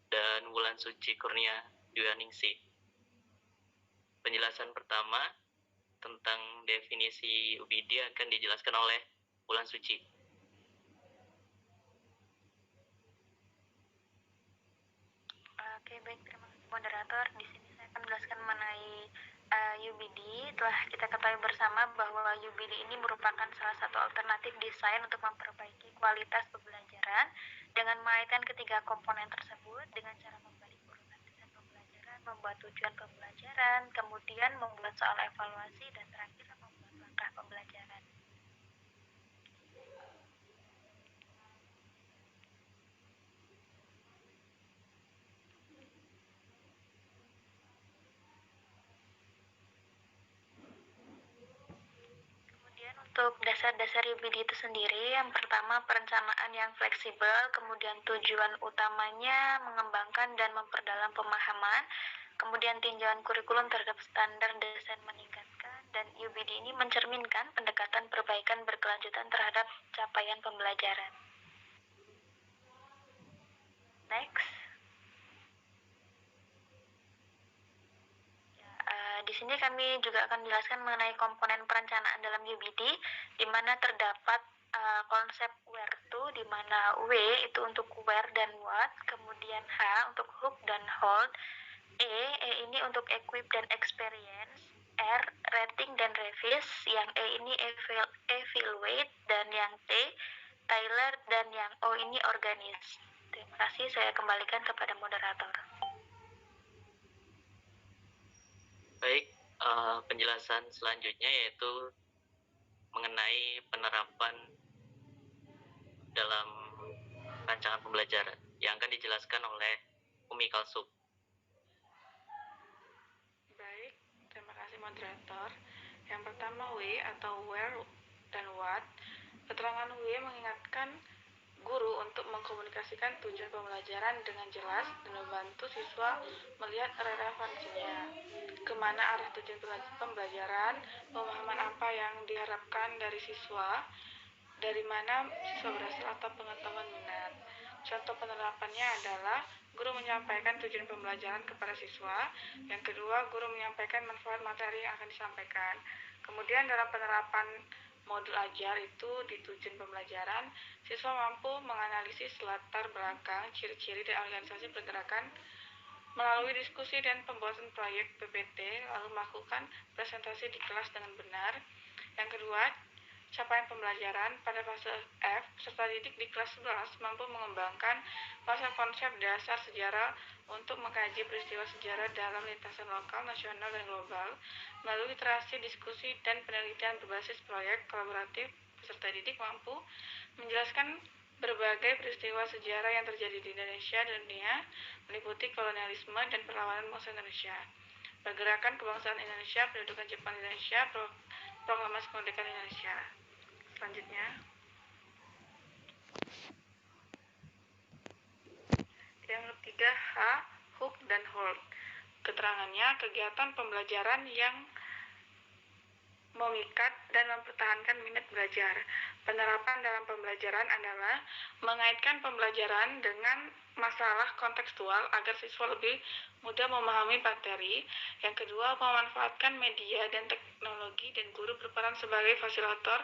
[SPEAKER 10] dan Wulan Suci Kurnia Dwi-Ningsih. Penjelasan pertama tentang definisi UBD akan dijelaskan oleh Wulan Suci.
[SPEAKER 5] Oke, baik, terima kasih moderator. Di sini saya akan menjelaskan mengenai UBD. Telah kita ketahui bersama bahwa UBD ini merupakan salah satu alternatif desain untuk memperbaiki kualitas pembelajaran dengan mengaitkan ketiga komponen tersebut dengan cara membalik urutan membuat tujuan pembelajaran, kemudian membuat soal evaluasi, dan terakhir membuat langkah pembelajaran. Untuk dasar-dasar UBD itu sendiri, yang pertama perencanaan yang fleksibel, kemudian tujuan utamanya mengembangkan dan memperdalam pemahaman, kemudian tinjauan kurikulum terhadap standar desain meningkatkan, dan UBD ini mencerminkan pendekatan perbaikan berkelanjutan terhadap capaian pembelajaran. Next. Di sini kami juga akan menjelaskan mengenai komponen perencanaan dalam UBD, di mana terdapat konsep where to, di mana W itu untuk where dan what, kemudian H untuk hook dan hold, E ini untuk equip dan experience, R rating dan revise, yang E ini evaluate, dan yang T tailor, dan yang O ini organize. Terima kasih, saya kembalikan kepada moderator.
[SPEAKER 10] Baik, penjelasan selanjutnya yaitu mengenai penerapan dalam rancangan pembelajaran yang akan dijelaskan oleh Umi Kalsum.
[SPEAKER 7] Baik, terima kasih moderator. Yang pertama W atau where dan what. Keterangan W mengingatkan guru untuk mengkomunikasikan tujuan pembelajaran dengan jelas dan membantu siswa melihat relevansinya, kemana arah tujuan pembelajaran, pemahaman apa yang diharapkan dari siswa, dari mana siswa berasal atau pengetahuan minat. Contoh penerapannya adalah guru menyampaikan tujuan pembelajaran kepada siswa. Yang kedua, guru menyampaikan manfaat materi yang akan disampaikan. Kemudian dalam penerapan modul ajar itu di tujuan pembelajaran, siswa mampu menganalisis latar belakang, ciri-ciri dan organisasi pergerakan melalui diskusi dan pembuatan proyek PPT, lalu melakukan presentasi di kelas dengan benar. Yang kedua, capaian pembelajaran pada fase F, peserta didik di kelas 11 mampu mengembangkan konsep-konsep dasar sejarah untuk mengkaji peristiwa sejarah dalam lintasan lokal, nasional, dan global. Melalui literasi, diskusi, dan penelitian berbasis proyek kolaboratif, peserta didik mampu menjelaskan berbagai peristiwa sejarah yang terjadi di Indonesia dan dunia, meliputi kolonialisme dan perlawanan bangsa Indonesia, pergerakan kebangsaan Indonesia, pendudukan Jepang di Indonesia, proklamasi kemerdekaan Indonesia. Selanjutnya, yang ketiga H, hook dan hold. Keterangannya, kegiatan pembelajaran yang memikat dan mempertahankan minat belajar. Penerapan dalam pembelajaran adalah mengaitkan pembelajaran dengan masalah kontekstual agar siswa lebih mudah memahami materi. Yang kedua, memanfaatkan media dan teknologi, dan guru berperan sebagai fasilitator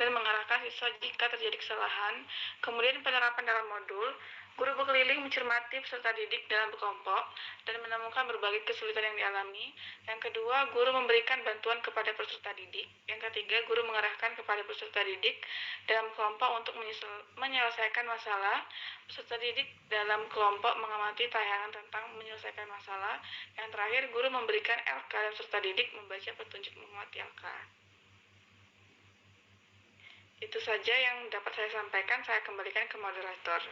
[SPEAKER 7] dan mengarahkan siswa jika terjadi kesalahan. Kemudian penerapan dalam modul, guru berkeliling mencermati peserta didik dalam kelompok dan menemukan berbagai kesulitan yang dialami. Yang kedua, guru memberikan bantuan kepada peserta didik. Yang ketiga, guru mengarahkan kepada peserta didik dalam kelompok untuk menyelesaikan masalah. Peserta didik dalam kelompok mengamati tayangan tentang menyelesaikan masalah. Yang terakhir, guru memberikan LK dan peserta didik membaca petunjuk mengamati LK. Itu saja yang dapat saya sampaikan. Saya kembalikan ke moderator.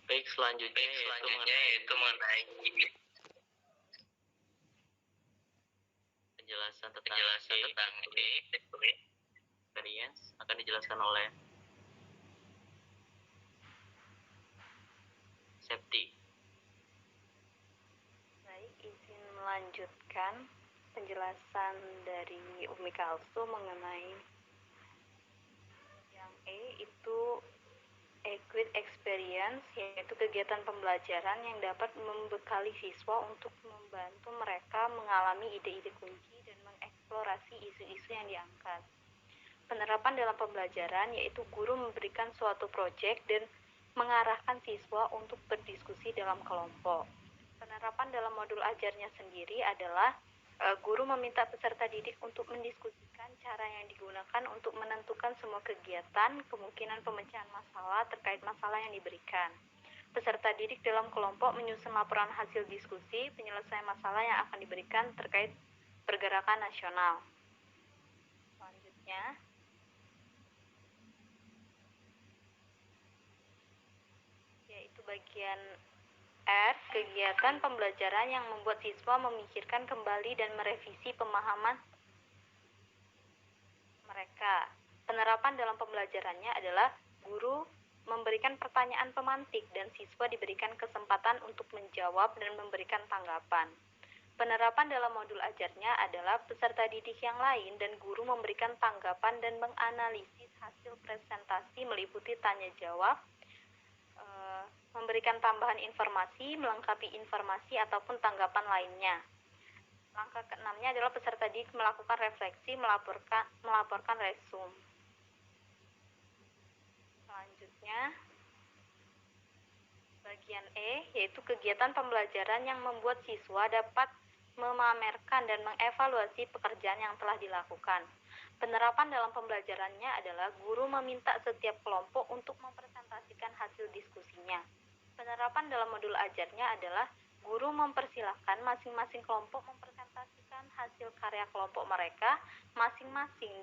[SPEAKER 10] Baik, selanjutnya yaitu mengenai penjelasan tentang experience akan dijelaskan oleh Septi.
[SPEAKER 11] Baik, izin melanjutkan penjelasan dari Umi Kalsum mengenai yang E itu Equid Experience, yaitu kegiatan pembelajaran yang dapat membekali siswa untuk membantu mereka mengalami ide-ide kunci dan mengeksplorasi isu-isu yang diangkat. Penerapan dalam pembelajaran yaitu guru memberikan suatu proyek dan mengarahkan siswa untuk berdiskusi dalam kelompok. Penerapan dalam modul ajarnya sendiri adalah Guru meminta peserta didik untuk mendiskusikan cara yang digunakan untuk menentukan semua kegiatan, kemungkinan pemecahan masalah terkait masalah yang diberikan. Peserta didik dalam kelompok menyusun laporan hasil diskusi penyelesaian masalah yang akan diberikan terkait pergerakan nasional. Selanjutnya, yaitu bagian R, kegiatan pembelajaran yang membuat siswa memikirkan kembali dan merevisi pemahaman mereka. Penerapan dalam pembelajarannya adalah guru memberikan pertanyaan pemantik dan siswa diberikan kesempatan untuk menjawab dan memberikan tanggapan. Penerapan dalam modul ajarnya adalah peserta didik yang lain dan guru memberikan tanggapan dan menganalisis hasil presentasi meliputi tanya jawab, memberikan tambahan informasi, melengkapi informasi ataupun tanggapan lainnya. Langkah keenamnya adalah peserta didik melakukan refleksi, melaporkan resum. Selanjutnya, bagian E, yaitu kegiatan pembelajaran yang membuat siswa dapat memamerkan dan mengevaluasi pekerjaan yang telah dilakukan. Penerapan dalam pembelajarannya adalah guru meminta setiap kelompok untuk mempresentasikan hasil diskusinya. Penerapan dalam modul ajarnya adalah guru mempersilahkan masing-masing kelompok mempresentasikan hasil karya kelompok mereka masing-masing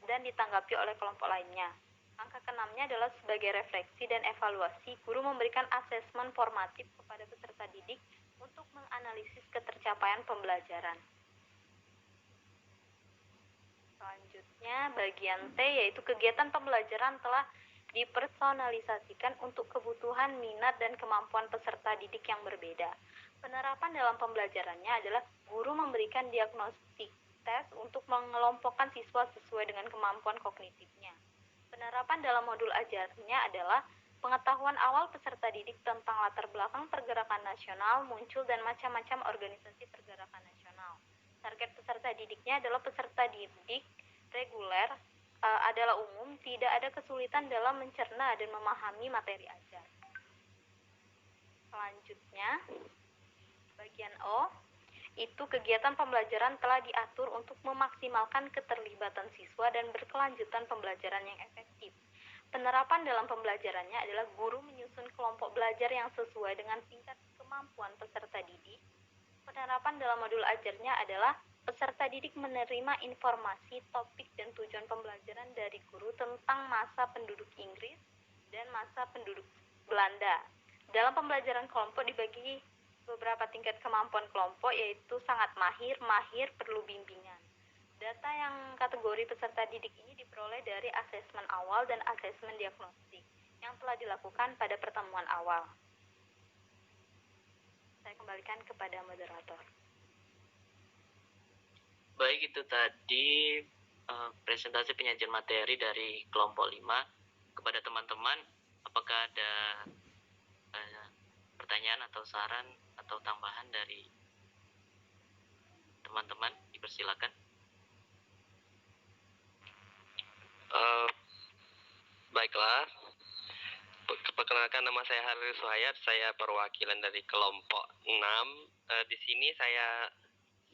[SPEAKER 11] dan ditanggapi oleh kelompok lainnya. Angka keenamnya adalah sebagai refleksi dan evaluasi, guru memberikan asesmen formatif kepada peserta didik untuk menganalisis ketercapaian pembelajaran. Selanjutnya, bagian T, yaitu kegiatan pembelajaran telah dipersonalisasikan untuk kebutuhan, minat, dan kemampuan peserta didik yang berbeda. Penerapan dalam pembelajarannya adalah guru memberikan diagnostik tes untuk mengelompokkan siswa sesuai dengan kemampuan kognitifnya. Penerapan dalam modul ajarnya adalah pengetahuan awal peserta didik tentang latar belakang pergerakan nasional, muncul dan macam-macam organisasi pergerakan nasional. Target peserta didiknya adalah peserta didik reguler, adalah umum, tidak ada kesulitan dalam mencerna dan memahami materi ajar. Selanjutnya, bagian O, itu kegiatan pembelajaran telah diatur untuk memaksimalkan keterlibatan siswa dan berkelanjutan pembelajaran yang efektif. Penerapan dalam pembelajarannya adalah guru menyusun kelompok belajar yang sesuai dengan tingkat kemampuan peserta didik. Penerapan dalam modul ajarnya adalah peserta didik menerima informasi, topik, dan tujuan pembelajaran dari guru tentang masa penduduk Inggris dan masa penduduk Belanda. Dalam pembelajaran kelompok dibagi beberapa tingkat kemampuan kelompok, yaitu sangat mahir, perlu bimbingan. Data yang kategori peserta didik ini diperoleh dari asesmen awal dan asesmen diagnostik yang telah dilakukan pada pertemuan awal. Saya kembalikan kepada moderator.
[SPEAKER 10] Baik, itu tadi presentasi penyajian materi dari kelompok 5 kepada teman-teman. Apakah ada pertanyaan atau saran atau tambahan dari teman-teman? Dipersilakan.
[SPEAKER 12] Baiklah, perkenalkan nama saya Haril Suhayat, saya perwakilan dari kelompok 6. Di sini saya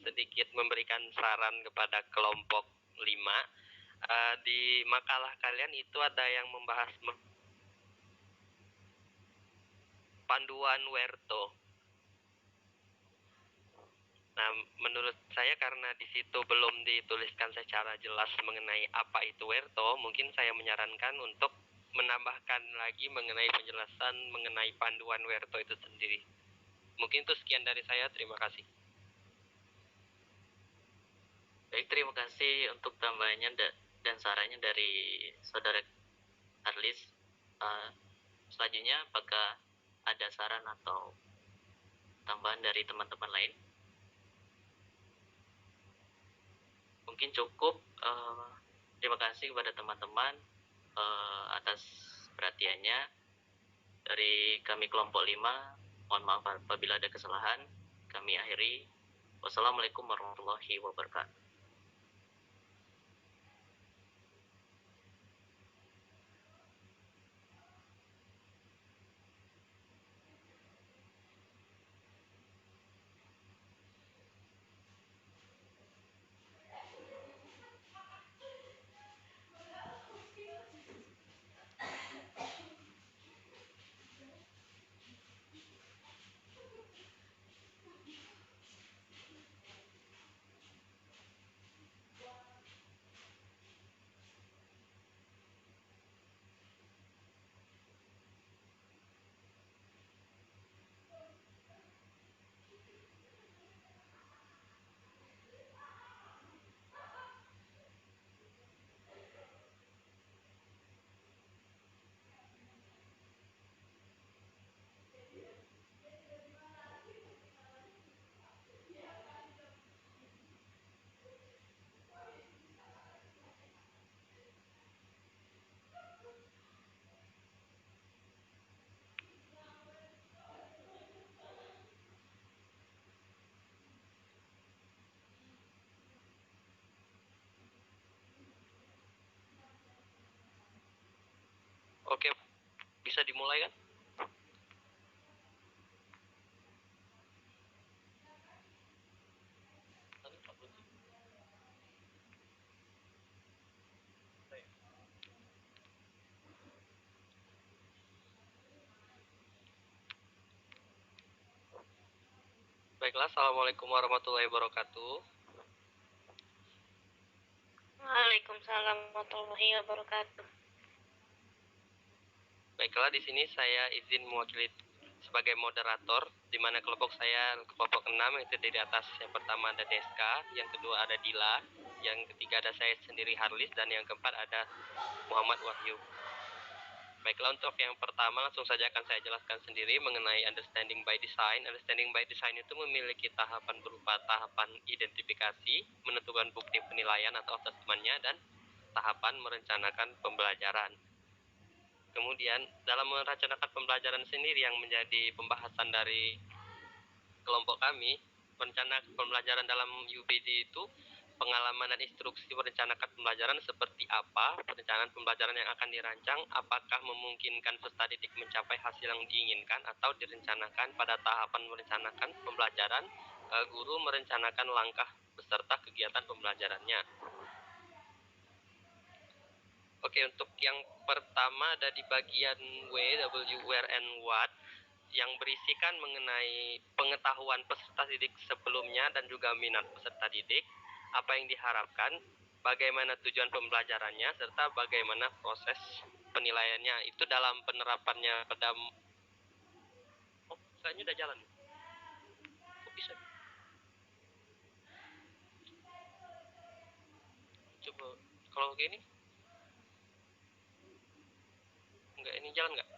[SPEAKER 12] sedikit memberikan saran kepada kelompok 5. Di makalah kalian itu ada yang membahas panduan Werto. Nah, menurut saya karena di situ belum dituliskan secara jelas mengenai apa itu Werto, mungkin saya menyarankan untuk menambahkan lagi mengenai penjelasan mengenai panduan Werto itu sendiri. Mungkin itu sekian dari saya, terima kasih.
[SPEAKER 10] Baik, terima kasih untuk tambahannya dan sarannya dari Saudara Arlis. Selanjutnya, apakah ada saran atau tambahan dari teman-teman lain? Mungkin cukup. Terima kasih kepada teman-teman atas perhatiannya. Dari kami kelompok 5, mohon maaf apabila ada kesalahan. Kami akhiri. Wassalamualaikum warahmatullahi wabarakatuh.
[SPEAKER 12] Oke, bisa dimulai kan? Baiklah, Assalamualaikum warahmatullahi wabarakatuh.
[SPEAKER 11] Waalaikumsalam warahmatullahi wabarakatuh.
[SPEAKER 12] Baiklah, di sini saya izin mewakili sebagai moderator, di mana kelompok saya kelompok 6 yang terdiri atas yang pertama ada Deska, yang kedua ada Dila, yang ketiga ada saya sendiri Harlis, dan yang keempat ada Muhammad Wahyu. Baiklah, untuk yang pertama langsung saja akan saya jelaskan sendiri mengenai understanding by design. Understanding by design itu memiliki tahapan berupa tahapan identifikasi, menentukan bukti penilaian atau asesmennya, dan tahapan merencanakan pembelajaran. Kemudian dalam merencanakan pembelajaran sendiri yang menjadi pembahasan dari kelompok kami, rencana pembelajaran dalam UBD itu pengalaman dan instruksi merencanakan pembelajaran seperti apa, perencanaan pembelajaran yang akan dirancang, apakah memungkinkan peserta didik mencapai hasil yang diinginkan atau direncanakan pada tahapan merencanakan pembelajaran, guru merencanakan langkah beserta kegiatan pembelajarannya. Oke, untuk yang pertama ada di bagian W, where, and what, yang berisikan mengenai pengetahuan peserta didik sebelumnya dan juga minat peserta didik, apa yang diharapkan, bagaimana tujuan pembelajarannya, serta bagaimana proses penilaiannya. Itu dalam penerapannya pada... Oh, kayaknya udah jalan. Kok bisa? Coba, kalau gini? Enggak, ini jalan nggak?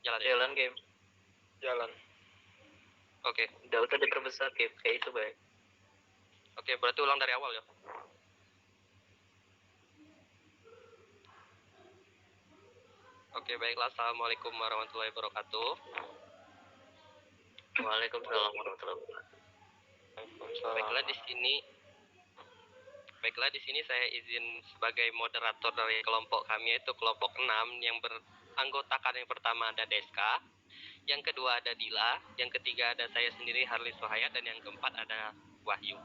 [SPEAKER 10] Jalan game.
[SPEAKER 8] Jalan.
[SPEAKER 12] Oke.
[SPEAKER 10] Udah diperbesar game, kayak itu baik.
[SPEAKER 12] Oke, berarti ulang dari awal ya. Oke, baiklah. Assalamualaikum warahmatullahi wabarakatuh.
[SPEAKER 10] Waalaikumsalam warahmatullahi wabarakatuh.
[SPEAKER 12] Baiklah di sini saya izin sebagai moderator dari kelompok kami, yaitu kelompok 6 yang beranggotakan yang pertama ada Deska, yang kedua ada Dila, yang ketiga ada saya sendiri Harlis Wahaya, dan yang keempat ada Wahyu.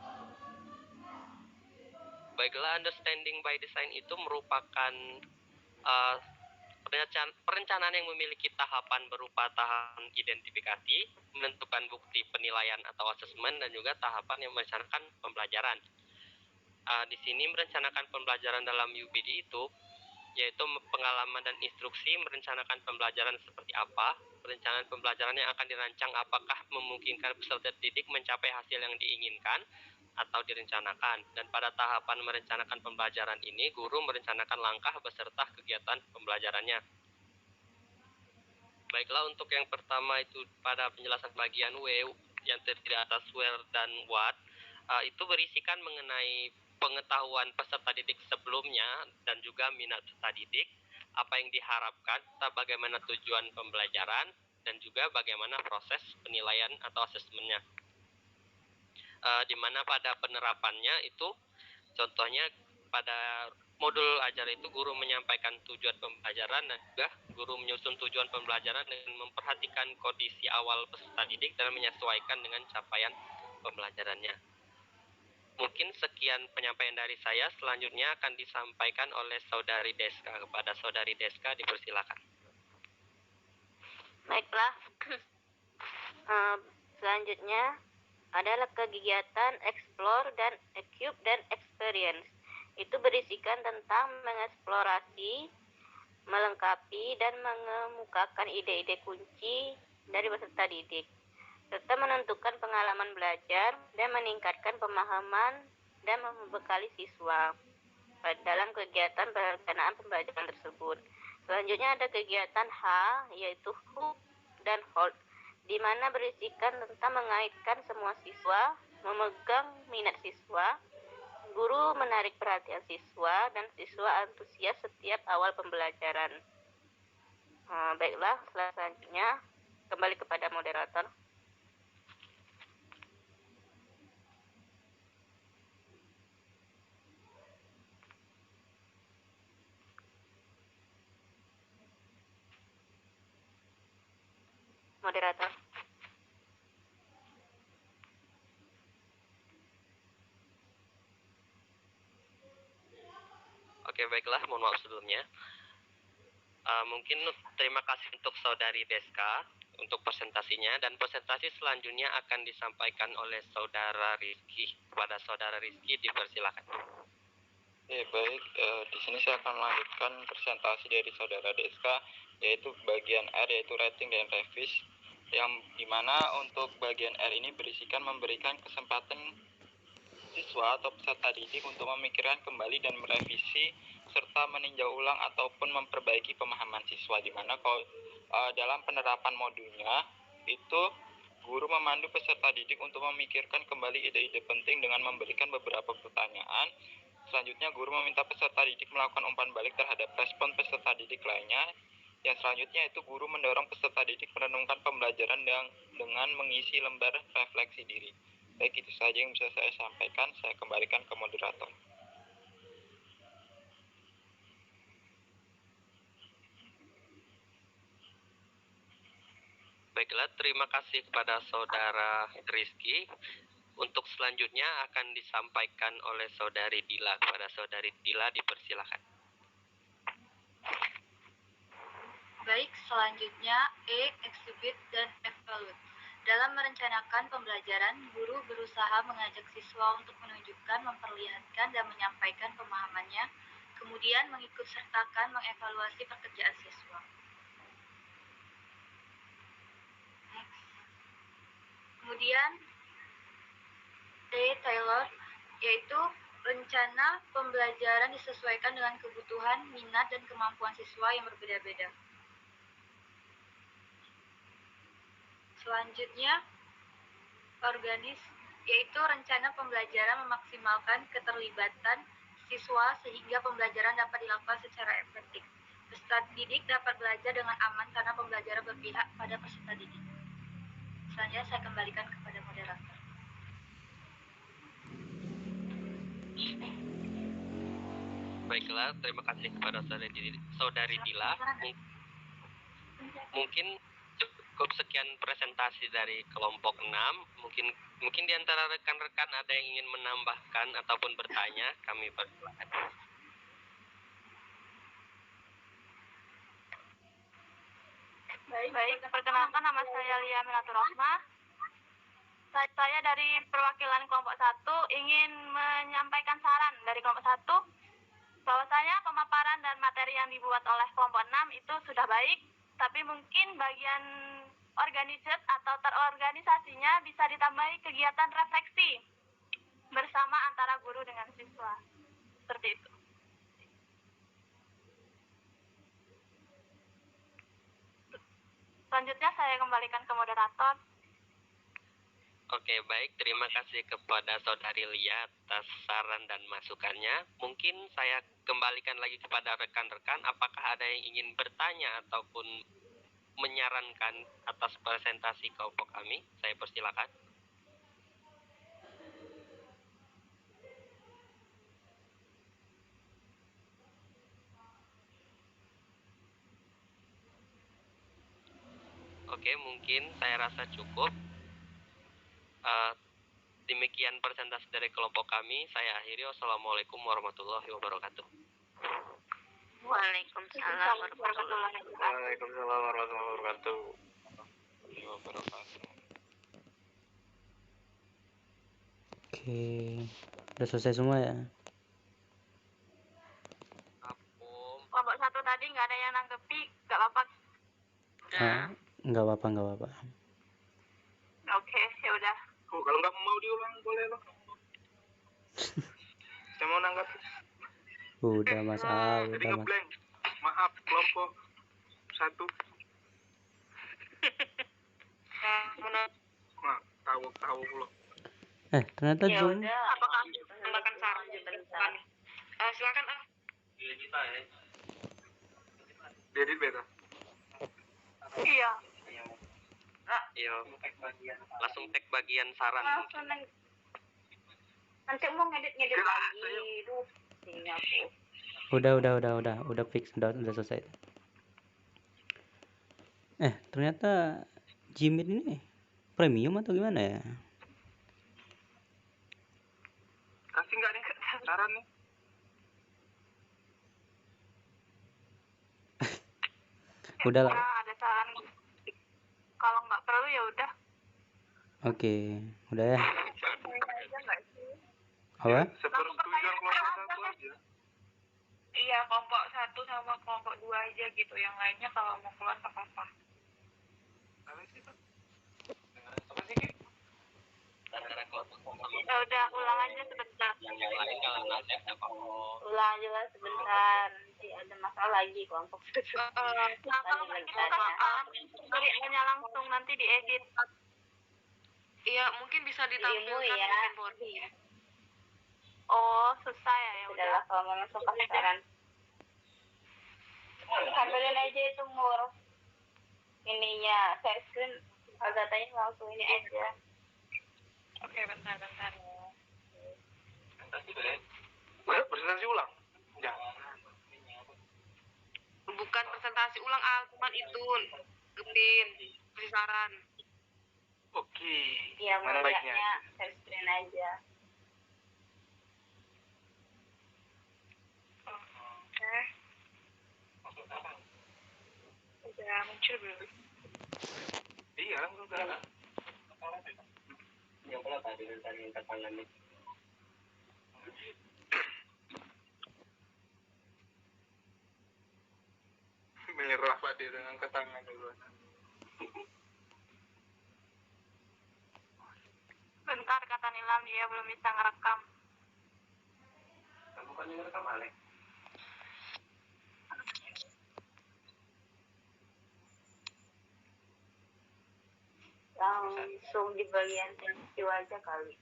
[SPEAKER 12] Baiklah, understanding by design itu merupakan perencanaan yang memiliki tahapan berupa tahapan identifikasi, menentukan bukti penilaian atau asesmen, dan juga tahapan yang merencanakan pembelajaran. Di sini merencanakan pembelajaran dalam UBD itu yaitu pengalaman dan instruksi merencanakan pembelajaran seperti apa, perencanaan pembelajaran yang akan dirancang apakah memungkinkan peserta didik mencapai hasil yang diinginkan atau direncanakan, dan pada tahapan merencanakan pembelajaran ini guru merencanakan langkah beserta kegiatan pembelajarannya. Baiklah, untuk yang pertama itu pada penjelasan bagian W yang terdiri atas where dan what, itu berisikan mengenai pengetahuan peserta didik sebelumnya dan juga minat peserta didik, apa yang diharapkan, bagaimana tujuan pembelajaran, dan juga bagaimana proses penilaian atau asesmennya. Di mana pada penerapannya itu contohnya pada modul ajar itu guru menyampaikan tujuan pembelajaran dan juga guru menyusun tujuan pembelajaran dengan memperhatikan kondisi awal peserta didik dan menyesuaikan dengan capaian pembelajarannya. Mungkin sekian penyampaian dari saya, selanjutnya akan disampaikan oleh Saudari Deska. Kepada Saudari Deska dipersilakan.
[SPEAKER 11] Baiklah, selanjutnya adalah kegiatan explore dan equip dan experience. Itu berisikan tentang mengeksplorasi, melengkapi, dan mengemukakan ide-ide kunci dari peserta didik, serta menentukan pengalaman belajar dan meningkatkan pemahaman dan membekali siswa dalam kegiatan perencanaan pembelajaran tersebut. Selanjutnya ada kegiatan H, yaitu hook dan hold, di mana berisikan tentang mengaitkan semua siswa, memegang minat siswa, guru menarik perhatian siswa, dan siswa antusias setiap awal pembelajaran. Baiklah, selanjutnya kembali kepada moderator. moderator.
[SPEAKER 12] Oke, baiklah, mohon maaf sebelumnya. Mungkin terima kasih untuk Saudari Deska untuk presentasinya, dan presentasi selanjutnya akan disampaikan oleh Saudara Rizky. Kepada Saudara Rizky, dipersilakan.
[SPEAKER 13] Baik, di sini saya akan melanjutkan presentasi dari Saudara Deska, yaitu bagian R, yaitu rating dan revis, yang dimana untuk bagian R ini berisikan memberikan kesempatan siswa atau peserta didik untuk memikirkan kembali dan merevisi serta meninjau ulang ataupun memperbaiki pemahaman siswa, di mana kalau dalam penerapan modulnya itu guru memandu peserta didik untuk memikirkan kembali ide-ide penting dengan memberikan beberapa pertanyaan. Selanjutnya guru meminta peserta didik melakukan umpan balik terhadap respon peserta didik lainnya. Yang selanjutnya itu guru mendorong peserta didik merenungkan pembelajaran dengan mengisi lembar refleksi diri. Baik, itu saja yang bisa saya sampaikan. Saya kembalikan ke moderator.
[SPEAKER 12] Baiklah, terima kasih kepada Saudara Rizky. Untuk selanjutnya akan disampaikan oleh Saudari Dila. Kepada Saudari Dila, dipersilakan.
[SPEAKER 14] Baik, selanjutnya E, exhibit dan evaluate. Dalam merencanakan pembelajaran, guru berusaha mengajak siswa untuk menunjukkan, memperlihatkan, dan menyampaikan pemahamannya, kemudian mengikutsertakan mengevaluasi pekerjaan siswa. Kemudian Taylor, yaitu rencana pembelajaran disesuaikan dengan kebutuhan, minat, dan kemampuan siswa yang berbeda-beda. Selanjutnya, organis, yaitu rencana pembelajaran memaksimalkan keterlibatan siswa sehingga pembelajaran dapat dilakukan secara efektif. Peserta didik dapat belajar dengan aman karena pembelajaran berpihak pada peserta didik. Selanjutnya saya kembalikan kepada moderator.
[SPEAKER 12] Baiklah, terima kasih kepada Saudari Dila. Mungkin cukup sekian presentasi dari kelompok 6. Mungkin di antara rekan-rekan ada yang ingin menambahkan ataupun bertanya, kami persilakan.
[SPEAKER 3] Baik, perkenalkan nama saya Lia Minatur Rahma. Saya dari perwakilan kelompok 1 ingin menyampaikan saran dari kelompok 1 bahwasanya pemaparan dan materi yang dibuat oleh kelompok 6 itu sudah baik, tapi mungkin bagian organizer atau terorganisasinya bisa ditambahi kegiatan refleksi bersama antara guru dengan siswa. Seperti itu. Selanjutnya saya kembalikan ke moderator.
[SPEAKER 12] Oke, baik. Terima kasih kepada Saudari Lia atas saran dan masukannya. Mungkin saya kembalikan lagi kepada rekan-rekan. Apakah ada yang ingin bertanya ataupun menyarankan atas presentasi kelompok kami? Saya persilakan. Oke, mungkin saya rasa cukup. Demikian presentasi dari kelompok kami. Saya akhiri. Wassalamualaikum warahmatullahi wabarakatuh.
[SPEAKER 11] Waalaikumsalam warahmatullahi wabarakatuh.
[SPEAKER 13] Waalaikumsalam warahmatullahi wabarakatuh.
[SPEAKER 1] Oke, udah selesai semua ya?
[SPEAKER 3] Kelompok 1 tadi nggak ada yang nanggepi, nggak apa-apa.
[SPEAKER 1] Nggak apa-apa.
[SPEAKER 3] Oke, ya udah.
[SPEAKER 8] Kalau nggak mau diulang boleh loh. Saya mau nanggap.
[SPEAKER 1] Udah Mas Al,
[SPEAKER 8] Jadi
[SPEAKER 1] udah Mas.
[SPEAKER 8] ngeblank. Maaf kelompok 1. Tahu loh.
[SPEAKER 1] Ternyata
[SPEAKER 11] Ya
[SPEAKER 1] Zoom.
[SPEAKER 11] udah.
[SPEAKER 7] Apakah tambahkan saran? Silakan ah.
[SPEAKER 8] Diedit beta.
[SPEAKER 3] Iya.
[SPEAKER 12] Iya. Langsung tag bagian saran.
[SPEAKER 11] Nanti mau ngedit lagi. Duh, ini aku.
[SPEAKER 1] Udah fix, udah selesai. Ternyata Jimit ini premium atau gimana ya?
[SPEAKER 8] Kasih nggak nih saran nih?
[SPEAKER 1] Udah lah.
[SPEAKER 3] Ya, ada saran. Kalau nggak perlu ya udah.
[SPEAKER 1] Oke, udah ya.
[SPEAKER 3] Aja nggak sih?
[SPEAKER 1] Apa?
[SPEAKER 8] Sepersetujuan kelompok satu aja.
[SPEAKER 3] Iya, kelompok 1 sama kelompok 2 aja gitu. Yang lainnya kalau mau keluar nggak apa-apa. Ya udah, ulang aja sebentar.
[SPEAKER 2] Ulang aja lah sebentar. Nanti ada masalah lagi kelompok satu.
[SPEAKER 3] Nah, kalau nggak gitu kan berikannya langsung nanti diedit.
[SPEAKER 7] Iya, mungkin bisa ditampilkan
[SPEAKER 2] ya.
[SPEAKER 7] di handphone.
[SPEAKER 3] Oh, susah ya, ya
[SPEAKER 2] Udah
[SPEAKER 3] udah.
[SPEAKER 2] lah, kalau mau masuk kasih saran. Tampilin aja itu Mur. Ininya, share screen, datanya langsung ini aja.
[SPEAKER 3] Oke, bentar.
[SPEAKER 8] Presentasi ulang? Jangan.
[SPEAKER 7] Bukan presentasi ulang, cuman itu Gepin, kasih saran.
[SPEAKER 8] Oke.
[SPEAKER 2] Iya,
[SPEAKER 8] Mana baiknya?
[SPEAKER 2] mulianya share screen aja.
[SPEAKER 3] Oke. Udah muncul belum?
[SPEAKER 8] Iya, udah.
[SPEAKER 10] Yang pula tadi dengan tangan nih.
[SPEAKER 8] Menyerah Pak dia dengan angkat tangan dulu.
[SPEAKER 3] Bentar, kata Nilam dia belum bisa ngerekam.
[SPEAKER 10] Bukannya ngerekam Alek?
[SPEAKER 2] Langsung di bagian thank you aja kali.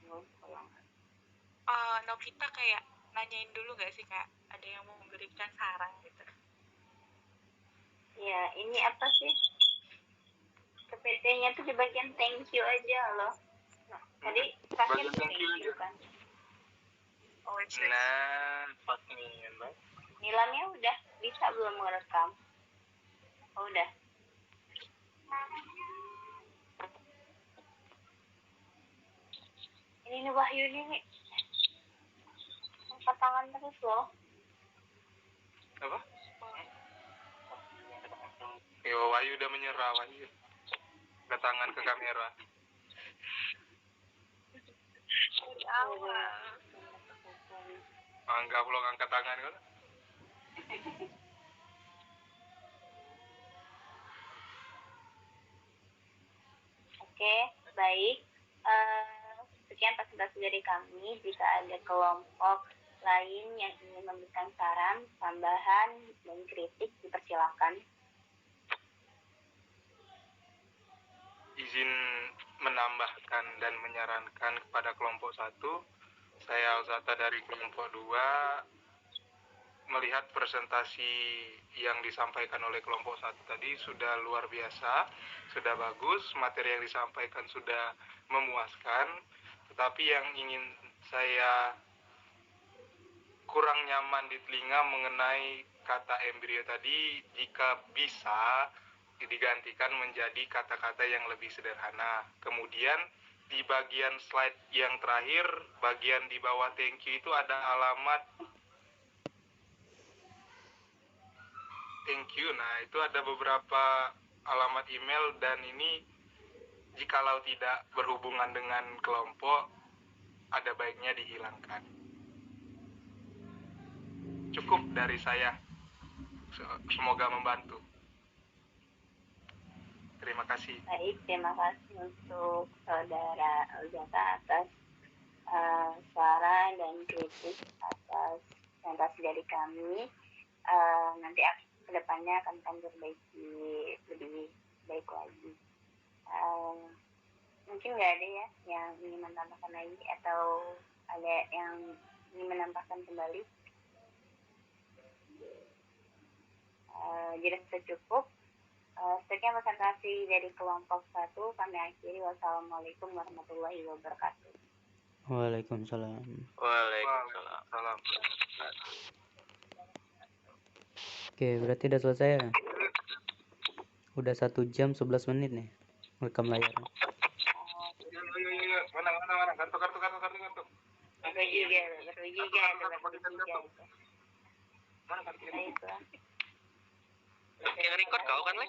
[SPEAKER 3] Novita kayak nanyain dulu gak sih, Kak? Ada yang mau memberikan saran gitu.
[SPEAKER 2] Ya, ini apa sih? PPT-nya tuh di bagian thank you aja loh. Tadi terakhir thank you kan.
[SPEAKER 3] Oh,
[SPEAKER 8] nah, pas nih, Mbak.
[SPEAKER 2] Nilamnya udah bisa belum merekam? Oh, udah. Ini Wahyu nih angkat tangan terus loh.
[SPEAKER 8] Apa? Yo, Wahyu udah menyerah, Wahyu. Ke tangan ke kamera. Anggap lo ngangkat tangan kan?
[SPEAKER 2] Oke, baik. Sekian presentasi dari kami. Jika ada kelompok lain yang ingin memberikan saran, tambahan, dan kritik, dipersilakan.
[SPEAKER 8] Izin menambahkan dan menyarankan kepada kelompok 1, saya Alzata dari kelompok 2, melihat presentasi yang disampaikan oleh kelompok 1 tadi sudah luar biasa, sudah bagus, materi yang disampaikan sudah memuaskan, tetapi yang ingin saya kurang nyaman di telinga mengenai kata embrio tadi, jika bisa digantikan menjadi kata-kata yang lebih sederhana. Kemudian di bagian slide yang terakhir, bagian di bawah thank you itu ada alamat thank you. Nah, itu ada beberapa alamat email dan ini jikalau tidak berhubungan dengan kelompok, ada baiknya dihilangkan. Cukup dari saya. Semoga membantu. Terima kasih.
[SPEAKER 2] Baik, terima kasih untuk saudara Aljata atas saran dan kritik atas presentasi dari kami. Nanti kedepannya akan kami perbaiki lebih baik lagi. Mungkin nggak ada ya yang ingin menambahkan lagi atau ada yang ingin menambahkan kembali. Jadi sudah cukup. Sekian presentasi dari kelompok 1, kami akhiri. Wassalamualaikum warahmatullahi wabarakatuh.
[SPEAKER 1] Waalaikumsalam.
[SPEAKER 8] Waalaikumsalam.
[SPEAKER 1] Oke, berarti udah selesai ya? Udah 1 jam 11 menit nih rekam layar.
[SPEAKER 8] Mana kartu.
[SPEAKER 2] Baru juga.
[SPEAKER 12] Yang record kau kan, Lek?